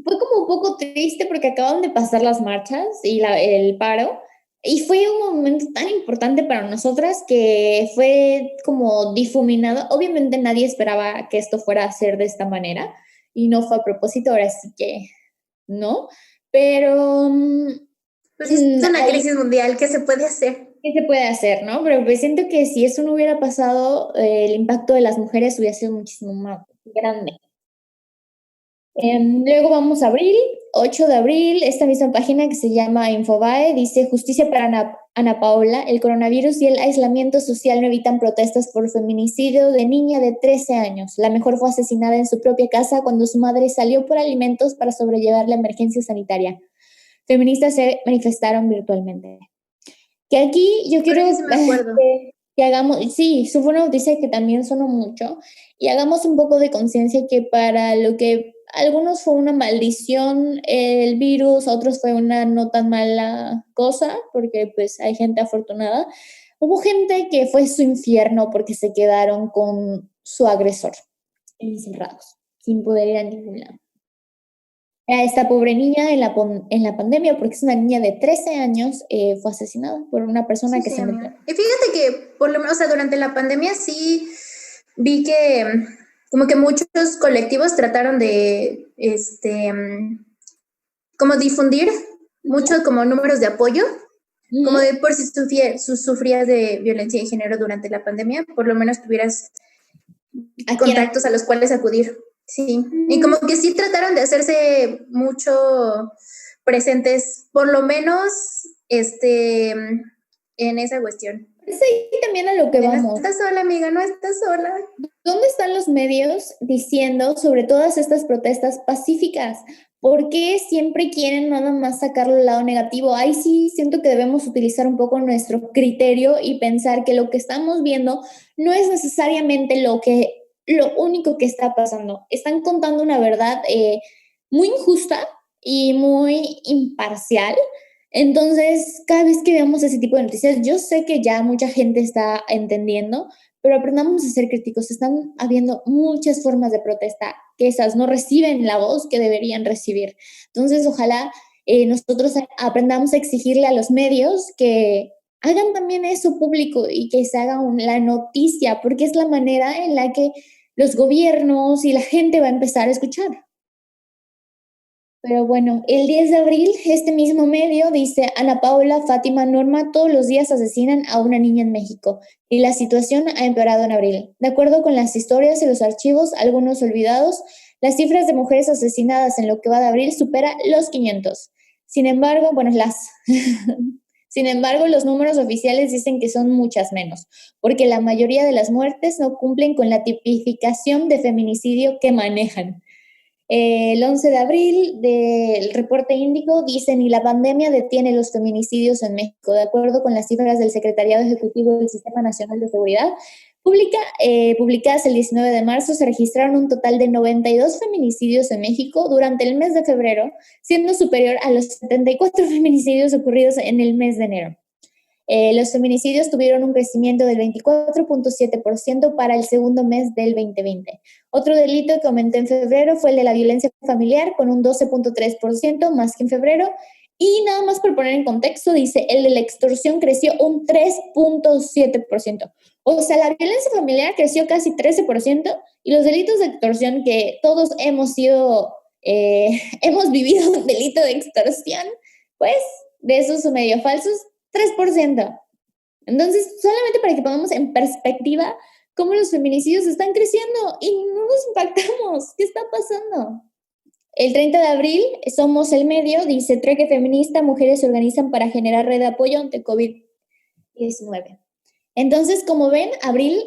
fue como un poco triste porque acaban de pasar las marchas y el paro. Y fue un momento tan importante para nosotras que fue como difuminado. Obviamente nadie esperaba que esto fuera a ser de esta manera y no fue a propósito, ahora sí que no. Pero pues es una crisis mundial, ¿qué se puede hacer? ¿Qué se puede hacer, no? Pero pues siento que si eso no hubiera pasado, el impacto de las mujeres hubiera sido muchísimo más grande. Luego vamos a abril, 8 de abril, esta misma página que se llama Infobae dice justicia para Ana Paola, el coronavirus y el aislamiento social no evitan protestas por feminicidio de niña de 13 años. La mejor fue asesinada en su propia casa cuando su madre salió por alimentos para sobrellevar la emergencia sanitaria. Feministas se manifestaron virtualmente. Que aquí yo quiero que hagamos, sí, fue una noticia que también sonó mucho, y hagamos un poco de conciencia que para lo que algunos fue una maldición el virus, otros fue una no tan mala cosa, porque pues hay gente afortunada, hubo gente que fue su infierno porque se quedaron con su agresor encerrados, sin poder ir a ningún lado. A esta pobre niña en la pandemia, porque es una niña de 13 años, fue asesinada por una persona que se metió. Y fíjate que, por lo menos, o sea, durante la pandemia sí vi que como que muchos colectivos trataron de, como difundir muchos como números de apoyo, como de por si sufrías de violencia de género durante la pandemia, por lo menos tuvieras contactos a los cuales acudir. Sí, y como que sí trataron de hacerse mucho presentes, por lo menos, en esa cuestión. Sí, también a lo que vamos. No estás sola, amiga, no estás sola. ¿Dónde están los medios diciendo sobre todas estas protestas pacíficas? ¿Por qué siempre quieren nada más sacarlo al lado negativo? Ahí sí siento que debemos utilizar un poco nuestro criterio y pensar que lo que estamos viendo no es necesariamente lo único que está pasando. Están contando una verdad muy injusta y muy imparcial. Entonces, cada vez que veamos ese tipo de noticias, yo sé que ya mucha gente está entendiendo, pero aprendamos a ser críticos. Están habiendo muchas formas de protesta que esas no reciben la voz que deberían recibir. Entonces, ojalá nosotros aprendamos a exigirle a los medios que hagan también eso público y que se haga la noticia, porque es la manera en la que los gobiernos y la gente va a empezar a escuchar. Pero bueno, el 10 de abril, este mismo medio dice, Ana Paula, Fátima, Norma, todos los días asesinan a una niña en México y la situación ha empeorado en abril. De acuerdo con las historias y los archivos, algunos olvidados, las cifras de mujeres asesinadas en lo que va de abril supera los 500. Sin embargo, Sin embargo, los números oficiales dicen que son muchas menos, porque la mayoría de las muertes no cumplen con la tipificación de feminicidio que manejan. El 11 de abril del reporte Índigo dice: ni la pandemia detiene los feminicidios en México. De acuerdo con las cifras del Secretariado Ejecutivo del Sistema Nacional de Seguridad Pública, publicadas el 19 de marzo, se registraron un total de 92 feminicidios en México durante el mes de febrero, siendo superior a los 74 feminicidios ocurridos en el mes de enero. Los feminicidios tuvieron un crecimiento del 24.7% para el segundo mes del 2020. Otro delito que aumentó en febrero fue el de la violencia familiar, con un 12.3% más que en febrero. Y nada más por poner en contexto, dice, el de la extorsión creció un 3.7%. O sea, la violencia familiar creció casi 13% y los delitos de extorsión, que todos hemos vivido un delito de extorsión, pues de esos medio falsos, 3%. Entonces, solamente para que pongamos en perspectiva cómo los feminicidios están creciendo y no nos impactamos. ¿Qué está pasando? El 30 de abril, Somos el Medio, dice: Trueque Feminista, mujeres se organizan para generar red de apoyo ante COVID-19. Entonces, como ven, abril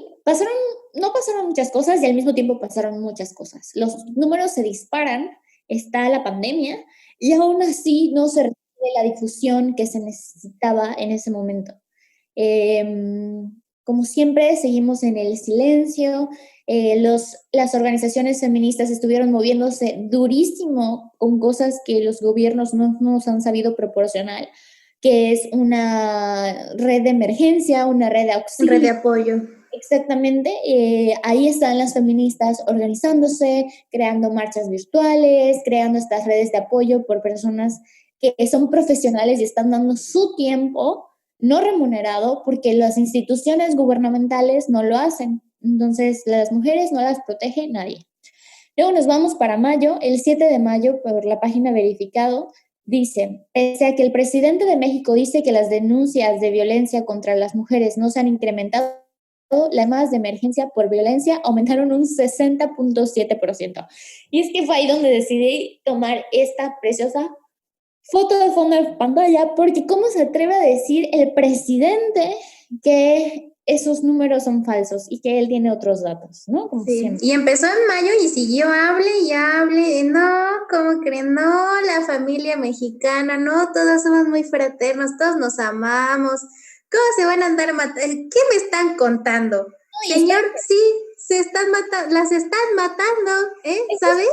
no pasaron muchas cosas y al mismo tiempo pasaron muchas cosas. Los números se disparan, está la pandemia y aún así no se recibe la difusión que se necesitaba en ese momento. Como siempre, seguimos en el silencio. Las organizaciones feministas estuvieron moviéndose durísimo con cosas que los gobiernos no nos han sabido proporcionar, que es una red de emergencia, una red de auxilio. Red de apoyo. Exactamente, ahí están las feministas organizándose, creando marchas virtuales, creando estas redes de apoyo por personas que son profesionales y están dando su tiempo no remunerado porque las instituciones gubernamentales no lo hacen. Entonces, las mujeres no las protege nadie. Luego nos vamos para mayo. El 7 de mayo, por la página Verificado, dice: pese a que el presidente de México dice que las denuncias de violencia contra las mujeres no se han incrementado, las llamadas de emergencia por violencia aumentaron un 60.7%. Y es que fue ahí donde decidí tomar esta preciosa foto de fondo de pantalla, porque ¿cómo se atreve a decir el presidente que esos números son falsos y que él tiene otros datos, ¿no? Como sí. Siempre. Y empezó en mayo y siguió, hable y hable. No, ¿cómo creen? No, la familia mexicana, no, todos somos muy fraternos, todos nos amamos. ¿Cómo se van a andar matando? ¿Qué me están contando? Ay, señor, sí, las están matando, ¿sabes?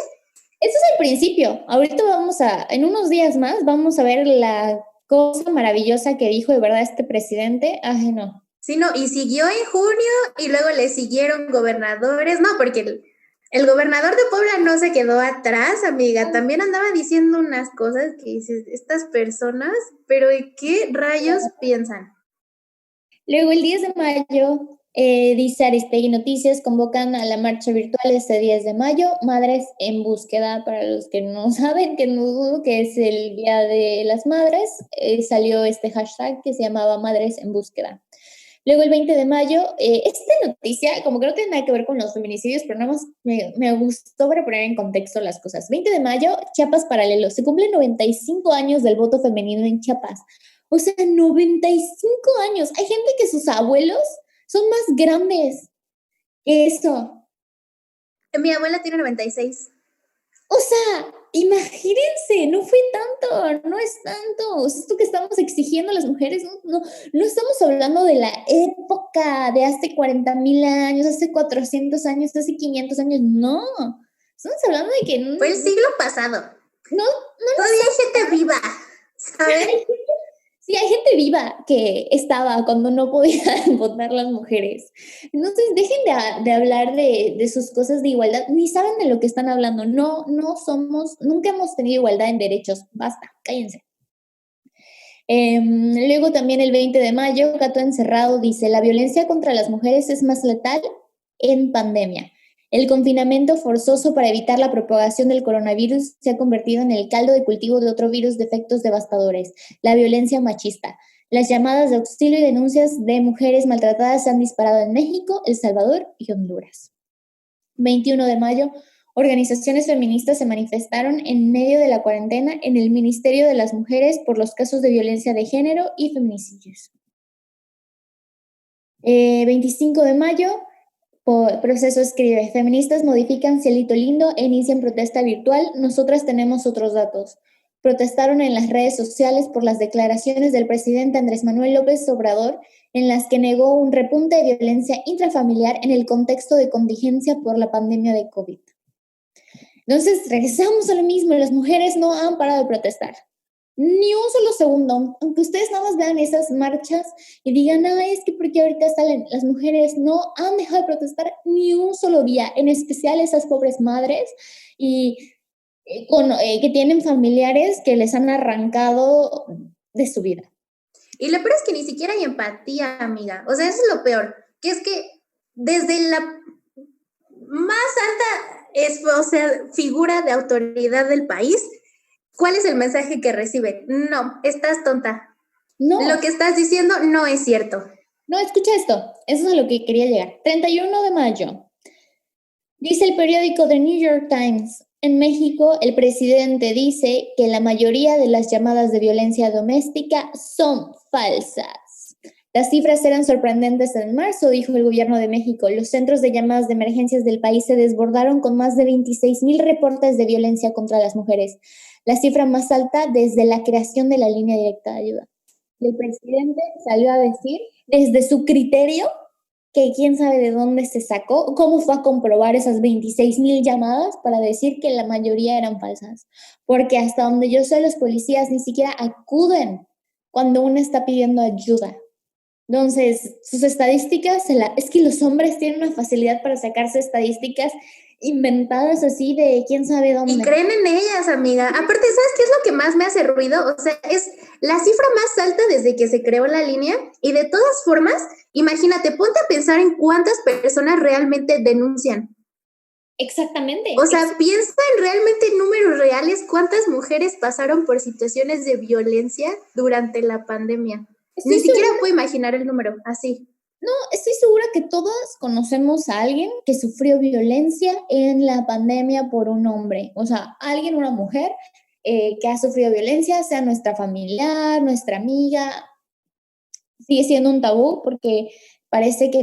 Eso es el principio. Ahorita en unos días más, vamos a ver la cosa maravillosa que dijo de verdad este presidente. Ay, no. Sí, no, y siguió en junio y luego le siguieron gobernadores. No, porque el gobernador de Puebla no se quedó atrás, amiga. También andaba diciendo unas cosas que dices, estas personas, pero ¿de qué rayos piensan? Luego, el 10 de mayo, dice Aristegui Noticias, convocan a la marcha virtual este 10 de mayo, Madres en Búsqueda. Para los que no saben, que no dudo que es el Día de las Madres, salió este hashtag que se llamaba Madres en Búsqueda. Luego, el 20 de mayo, esta noticia, como que no tiene nada que ver con los feminicidios, pero nada más me gustó para poner en contexto las cosas. 20 de mayo, Chiapas Paralelo. Se cumplen 95 años del voto femenino en Chiapas. O sea, 95 años. Hay gente que sus abuelos son más grandes que eso. Mi abuela tiene 96. O sea, imagínense, no fue tanto, no es tanto. O sea, esto que estamos exigiendo a las mujeres, no estamos hablando de la época de hace 40,000 años, hace 400 años, hace 500 años, no. Estamos hablando de que... Fue el siglo pasado. Todavía hay gente viva, ¿sabes? Sí, hay gente viva que estaba cuando no podían votar las mujeres. Entonces, dejen de hablar de sus cosas de igualdad. Ni saben de lo que están hablando. Nunca hemos tenido igualdad en derechos. Basta, cállense. Luego también el 20 de mayo, Gato Encerrado dice: la violencia contra las mujeres es más letal en pandemia. El confinamiento forzoso para evitar la propagación del coronavirus se ha convertido en el caldo de cultivo de otro virus de efectos devastadores, la violencia machista. Las llamadas de auxilio y denuncias de mujeres maltratadas se han disparado en México, El Salvador y Honduras. 21 de mayo, Organizaciones feministas se manifestaron en medio de la cuarentena en el Ministerio de las Mujeres por los casos de violencia de género y feminicidios. 25 de mayo, Proceso escribe: feministas modifican cielito lindo e inician protesta virtual. Nosotras tenemos otros datos. Protestaron en las redes sociales por las declaraciones del presidente Andrés Manuel López Obrador, en las que negó un repunte de violencia intrafamiliar en el contexto de contingencia por la pandemia de COVID. Entonces, regresamos a lo mismo, las mujeres no han parado de protestar. Ni un solo segundo, aunque ustedes nada más vean esas marchas y digan, es que porque ahorita salen, las mujeres no han dejado de protestar ni un solo día, en especial esas pobres madres y que tienen familiares que les han arrancado de su vida. Y lo peor es que ni siquiera hay empatía, amiga. O sea, eso es lo peor, que es que desde la más alta figura de autoridad del país, ¿cuál es el mensaje que recibe? No, estás tonta. No. Lo que estás diciendo no es cierto. No, escucha esto. Eso es a lo que quería llegar. 31 de mayo. Dice el periódico The New York Times. En México, el presidente dice que la mayoría de las llamadas de violencia doméstica son falsas. Las cifras eran sorprendentes en marzo, dijo el gobierno de México. Los centros de llamadas de emergencias del país se desbordaron con más de 26,000 reportes de violencia contra las mujeres, la cifra más alta desde la creación de la línea directa de ayuda. Y el presidente salió a decir, desde su criterio, que quién sabe de dónde se sacó, cómo fue a comprobar esas 26,000 llamadas para decir que la mayoría eran falsas. Porque hasta donde yo sé, los policías ni siquiera acuden cuando uno está pidiendo ayuda. Entonces, sus estadísticas, es que los hombres tienen una facilidad para sacarse estadísticas inventadas así de quién sabe dónde. Y creen en ellas, amiga. Aparte, ¿sabes qué es lo que más me hace ruido? O sea, es la cifra más alta desde que se creó la línea y de todas formas, imagínate, ponte a pensar en cuántas personas realmente denuncian. Exactamente. O sea, piensa en realmente números reales, cuántas mujeres pasaron por situaciones de violencia durante la pandemia. Ni siquiera puedo imaginar el número, así. No, estoy segura que todas conocemos a alguien que sufrió violencia en la pandemia por un hombre. O sea, alguien, una mujer, que ha sufrido violencia, sea nuestra familiar, nuestra amiga. Sigue siendo un tabú porque parece que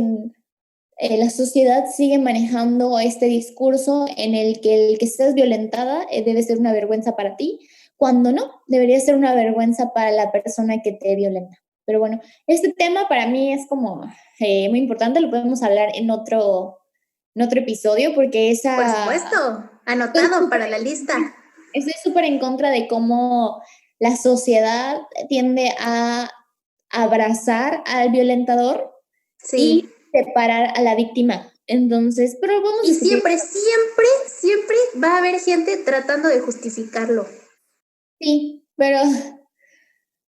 la sociedad sigue manejando este discurso en el que seas violentada debe ser una vergüenza para ti, cuando no, debería ser una vergüenza para la persona que te violenta. Pero bueno, este tema para mí es como muy importante, lo podemos hablar en otro episodio porque esa... Por supuesto, anotado para la lista. Estoy súper en contra de cómo la sociedad tiende a abrazar al violentador y separar a la víctima. Entonces, pero vamos a siempre va a haber gente tratando de justificarlo. Sí, pero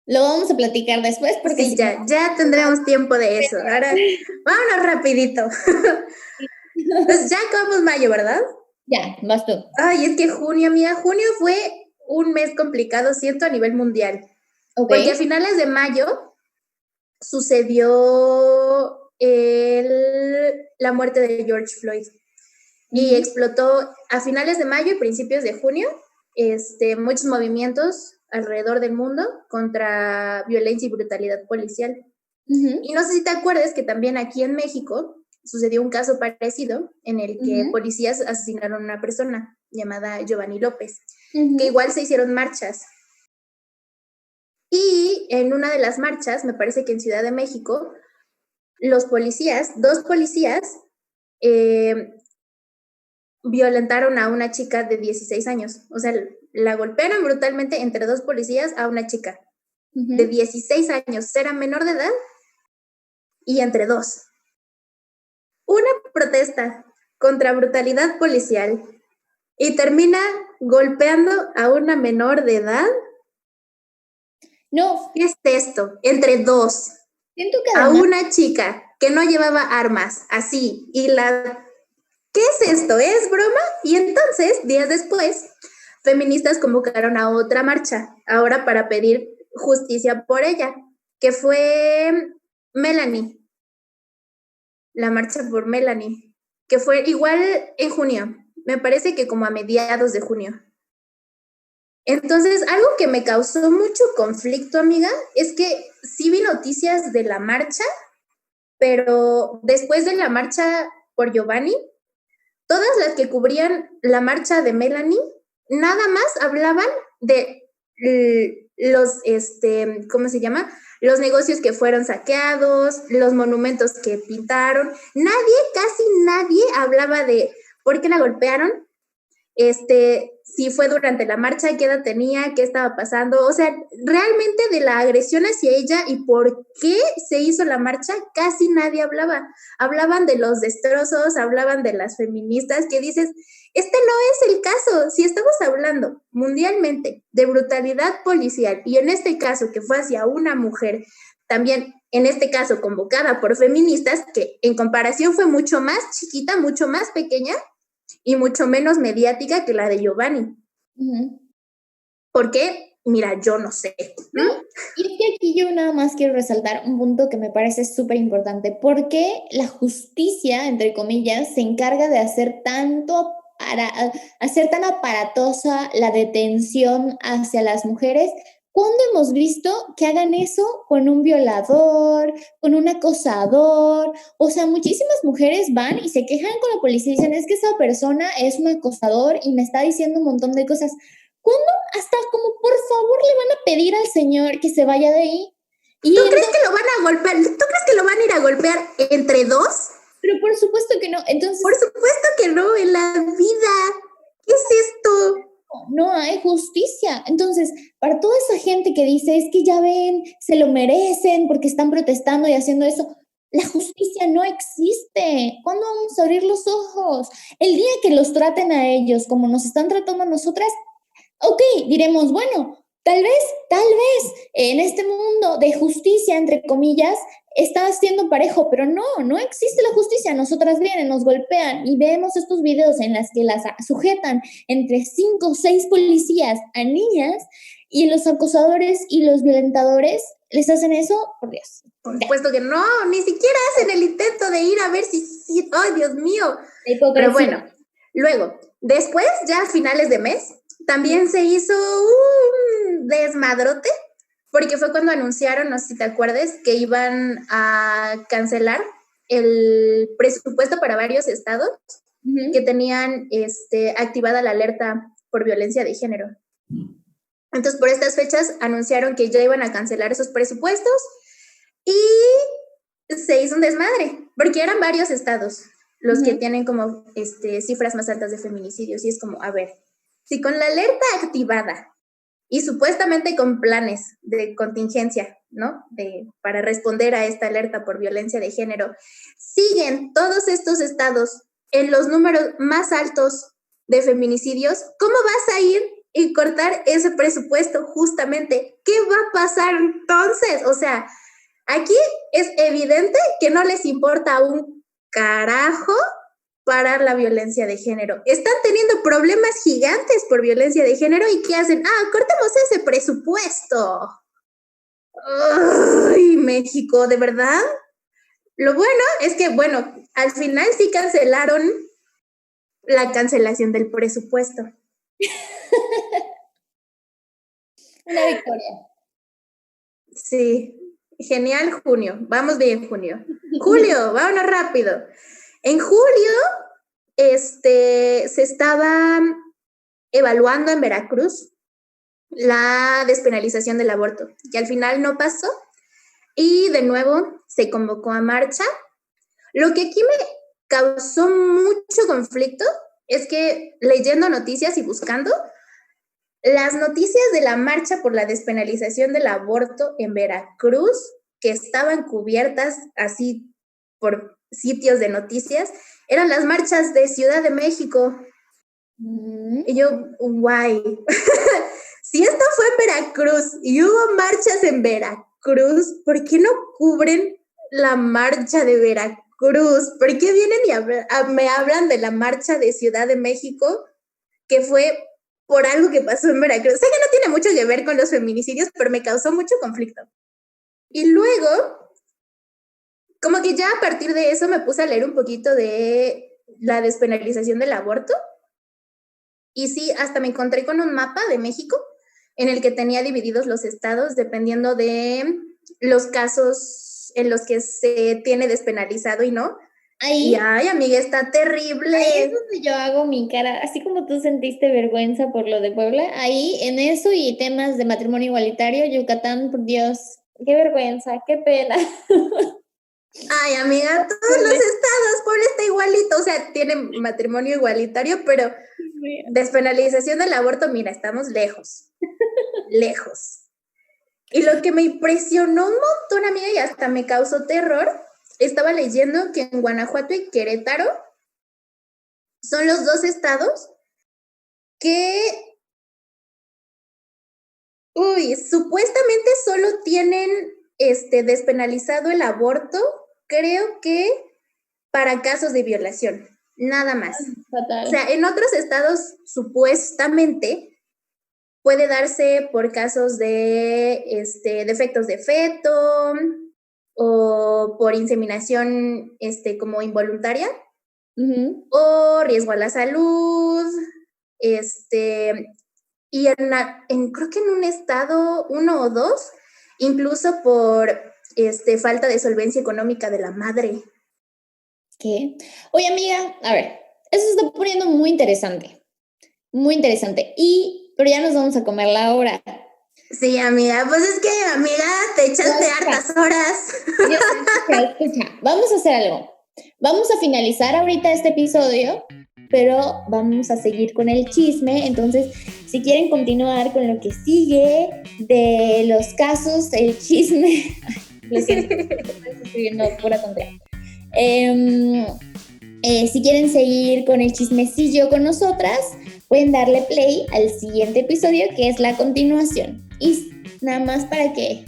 lo vamos a platicar después porque sí, ya tendremos tiempo de eso. Ahora, vámonos rapidito. Pues ya acabamos mayo, ¿verdad? Ya, vas tú. Ay, es que junio fue un mes complicado, siento, a nivel mundial. Okay. Porque a finales de mayo sucedió la muerte de George Floyd. Y explotó a finales de mayo y principios de junio muchos movimientos alrededor del mundo contra violencia y brutalidad policial. Y no sé si te acuerdas que también aquí en México sucedió un caso parecido en el que policías asesinaron a una persona llamada Giovanni López, que igual se hicieron marchas. Y en una de las marchas, me parece que en Ciudad de México, dos policías, violentaron a una chica de 16 años. O sea, la golpearon brutalmente entre dos policías a una chica de 16 años. Era menor de edad y entre dos. Una protesta contra brutalidad policial y termina golpeando a una menor de edad. No. ¿Qué es esto? Entre dos. Siento que además, a una chica que no llevaba armas, así, y ¿qué es esto? ¿Es broma? Y entonces, días después, feministas convocaron a otra marcha, ahora para pedir justicia por ella, que fue la marcha por Melanie, que fue igual en junio, me parece que como a mediados de junio. Entonces, algo que me causó mucho conflicto, amiga, es que sí vi noticias de la marcha, pero después de la marcha por Giovanni, todas las que cubrían la marcha de Melanie, nada más hablaban de los, ¿cómo se llama? Los negocios que fueron saqueados, los monumentos que pintaron. Nadie, casi nadie hablaba de por qué la golpearon, si fue durante la marcha, qué edad tenía, qué estaba pasando, o sea, realmente de la agresión hacia ella y por qué se hizo la marcha, casi nadie hablaba. Hablaban de los destrozos, hablaban de las feministas, que dices, este no es el caso. Si estamos hablando mundialmente de brutalidad policial y en este caso que fue hacia una mujer, también en este caso convocada por feministas, que en comparación fue mucho más chiquita, mucho más pequeña, y mucho menos mediática que la de Giovanni. ¿Por qué? Mira, yo no sé. ¿No? Y es que aquí yo nada más quiero resaltar un punto que me parece súper importante. ¿Por qué la justicia, entre comillas, se encarga de hacer tanto para hacer tan aparatosa la detención hacia las mujeres? ¿Cuándo hemos visto que hagan eso con un violador, con un acosador? O sea, muchísimas mujeres van y se quejan con la policía y dicen, es que esa persona es un acosador y me está diciendo un montón de cosas. ¿Cuándo hasta como por favor le van a pedir al señor que se vaya de ahí? ¿Tú crees que lo van a golpear? ¿Tú crees que lo van a ir a golpear entre dos? Pero por supuesto que no. Entonces, por supuesto que no, en la vida. ¿Qué es esto? No hay justicia. Entonces, para toda esa gente que dice, es que ya ven, se lo merecen porque están protestando y haciendo eso, la justicia no existe. ¿Cuándo vamos a abrir los ojos? El día que los traten a ellos como nos están tratando a nosotras, ok, diremos, bueno, tal vez en este mundo de justicia, entre comillas, está siendo parejo, pero no existe la justicia. Nosotras vienen, nos golpean y vemos estos videos en los que las sujetan entre 5 o 6 policías a niñas y los acosadores y los violentadores les hacen eso, por Dios. Por supuesto que no, ni siquiera hacen el intento de ir a ver si, ¡ay, Dios mío! Pero bueno, luego, después, ya a finales de mes, también se hizo un desmadrote, porque fue cuando anunciaron, no sé si te acuerdas, que iban a cancelar el presupuesto para varios estados que tenían activada la alerta por violencia de género. Entonces, por estas fechas anunciaron que ya iban a cancelar esos presupuestos y se hizo un desmadre, porque eran varios estados los que tienen como cifras más altas de feminicidios, y es como, a ver, si con la alerta activada y supuestamente con planes de contingencia, ¿no? Para responder a esta alerta por violencia de género, siguen todos estos estados en los números más altos de feminicidios, ¿cómo vas a ir y cortar ese presupuesto justamente? ¿Qué va a pasar entonces? O sea, aquí es evidente que no les importa un carajo parar la violencia de género. Están teniendo problemas gigantes por violencia de género y ¿qué hacen? Cortemos ese presupuesto. ¡Ay, México! ¿De verdad? Lo bueno es que, bueno, al final sí cancelaron la cancelación del presupuesto. Una victoria. Sí, genial, junio. Vamos bien, junio. Julio, vámonos rápido. En julio, se estaba evaluando en Veracruz la despenalización del aborto, que al final no pasó, y de nuevo se convocó a marcha. Lo que aquí me causó mucho conflicto es que leyendo noticias y buscando, las noticias de la marcha por la despenalización del aborto en Veracruz, que estaban cubiertas así por sitios de noticias, eran las marchas de Ciudad de México. Y yo, guay. Si esto fue en Veracruz y hubo marchas en Veracruz, ¿por qué no cubren la marcha de Veracruz? ¿Por qué vienen y me hablan de la marcha de Ciudad de México, que fue por algo que pasó en Veracruz? Sé que no tiene mucho que ver con los feminicidios, pero me causó mucho conflicto. Y luego, como que ya a partir de eso me puse a leer un poquito de la despenalización del aborto, Y sí, hasta me encontré con un mapa de México en el que tenía divididos los estados dependiendo de los casos en los que se tiene despenalizado y no. Ahí, Y ay, amiga, está terrible. ahí es donde yo hago mi cara, así como tú sentiste vergüenza por lo de Puebla, ahí en eso y temas de matrimonio igualitario, Yucatán, por Dios, qué vergüenza, qué pena. Ay, amiga, todos los estados, Puebla está igualito, o sea, tiene matrimonio igualitario, pero despenalización del aborto, mira, estamos lejos, lejos. Y lo que me impresionó un montón, amiga, y hasta me causó terror, estaba leyendo que en Guanajuato y Querétaro son los dos estados que, supuestamente solo tienen despenalizado el aborto, creo que para casos de violación, nada más. Fatal. O sea, en otros estados supuestamente puede darse por casos de defectos de feto o por inseminación como involuntaria o riesgo a la salud, y creo que en un estado, 1 o 2, incluso por falta de solvencia económica de la madre. ¿Qué? Oye, amiga, a ver, eso se está poniendo muy interesante, pero ya nos vamos a comer la hora. Sí, amiga, pues es que, amiga, te echaste hartas horas. Escucha, vamos a hacer algo. Vamos a finalizar ahorita este episodio, pero vamos a seguir con el chisme. Entonces, si quieren continuar con lo que sigue de los casos, el chisme, lo siento, estoy escribiendo pura tontería. Si quieren seguir con el chismecillo con nosotras, pueden darle play al siguiente episodio, que es la continuación. Y nada más para que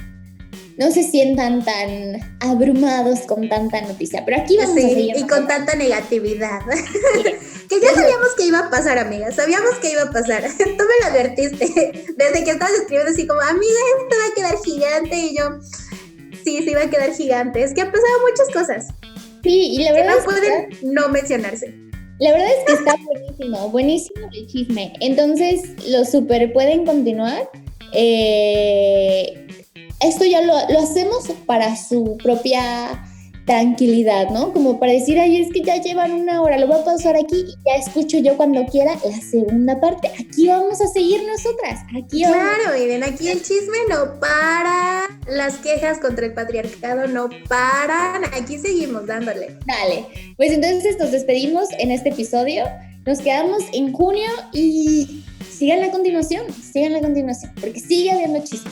no se sientan tan abrumados con tanta noticia. Pero aquí vamos a seguir. Y con tanta negatividad. Que ya sabíamos que iba a pasar, amiga. Sabíamos que iba a pasar. Tú me lo advertiste. Desde que estabas escribiendo así como, amiga, esto va a quedar gigante. Y yo, sí, va a quedar gigante. Es que han pasado muchas cosas. Sí, y la verdad no pueden no mencionarse. La verdad es que está buenísimo el chisme. Entonces, lo super pueden continuar. Esto ya lo hacemos para su propia tranquilidad, ¿no? Como para decir, ay, es que ya llevan 1 hora, lo voy a pausar aquí y ya escucho yo cuando quiera la segunda parte. Aquí vamos a seguir nosotras. Claro, miren, aquí el chisme no para, las quejas contra el patriarcado no paran, aquí seguimos dándole. Dale, pues entonces nos despedimos en este episodio, nos quedamos en junio y sigan la continuación, porque sigue habiendo chisme.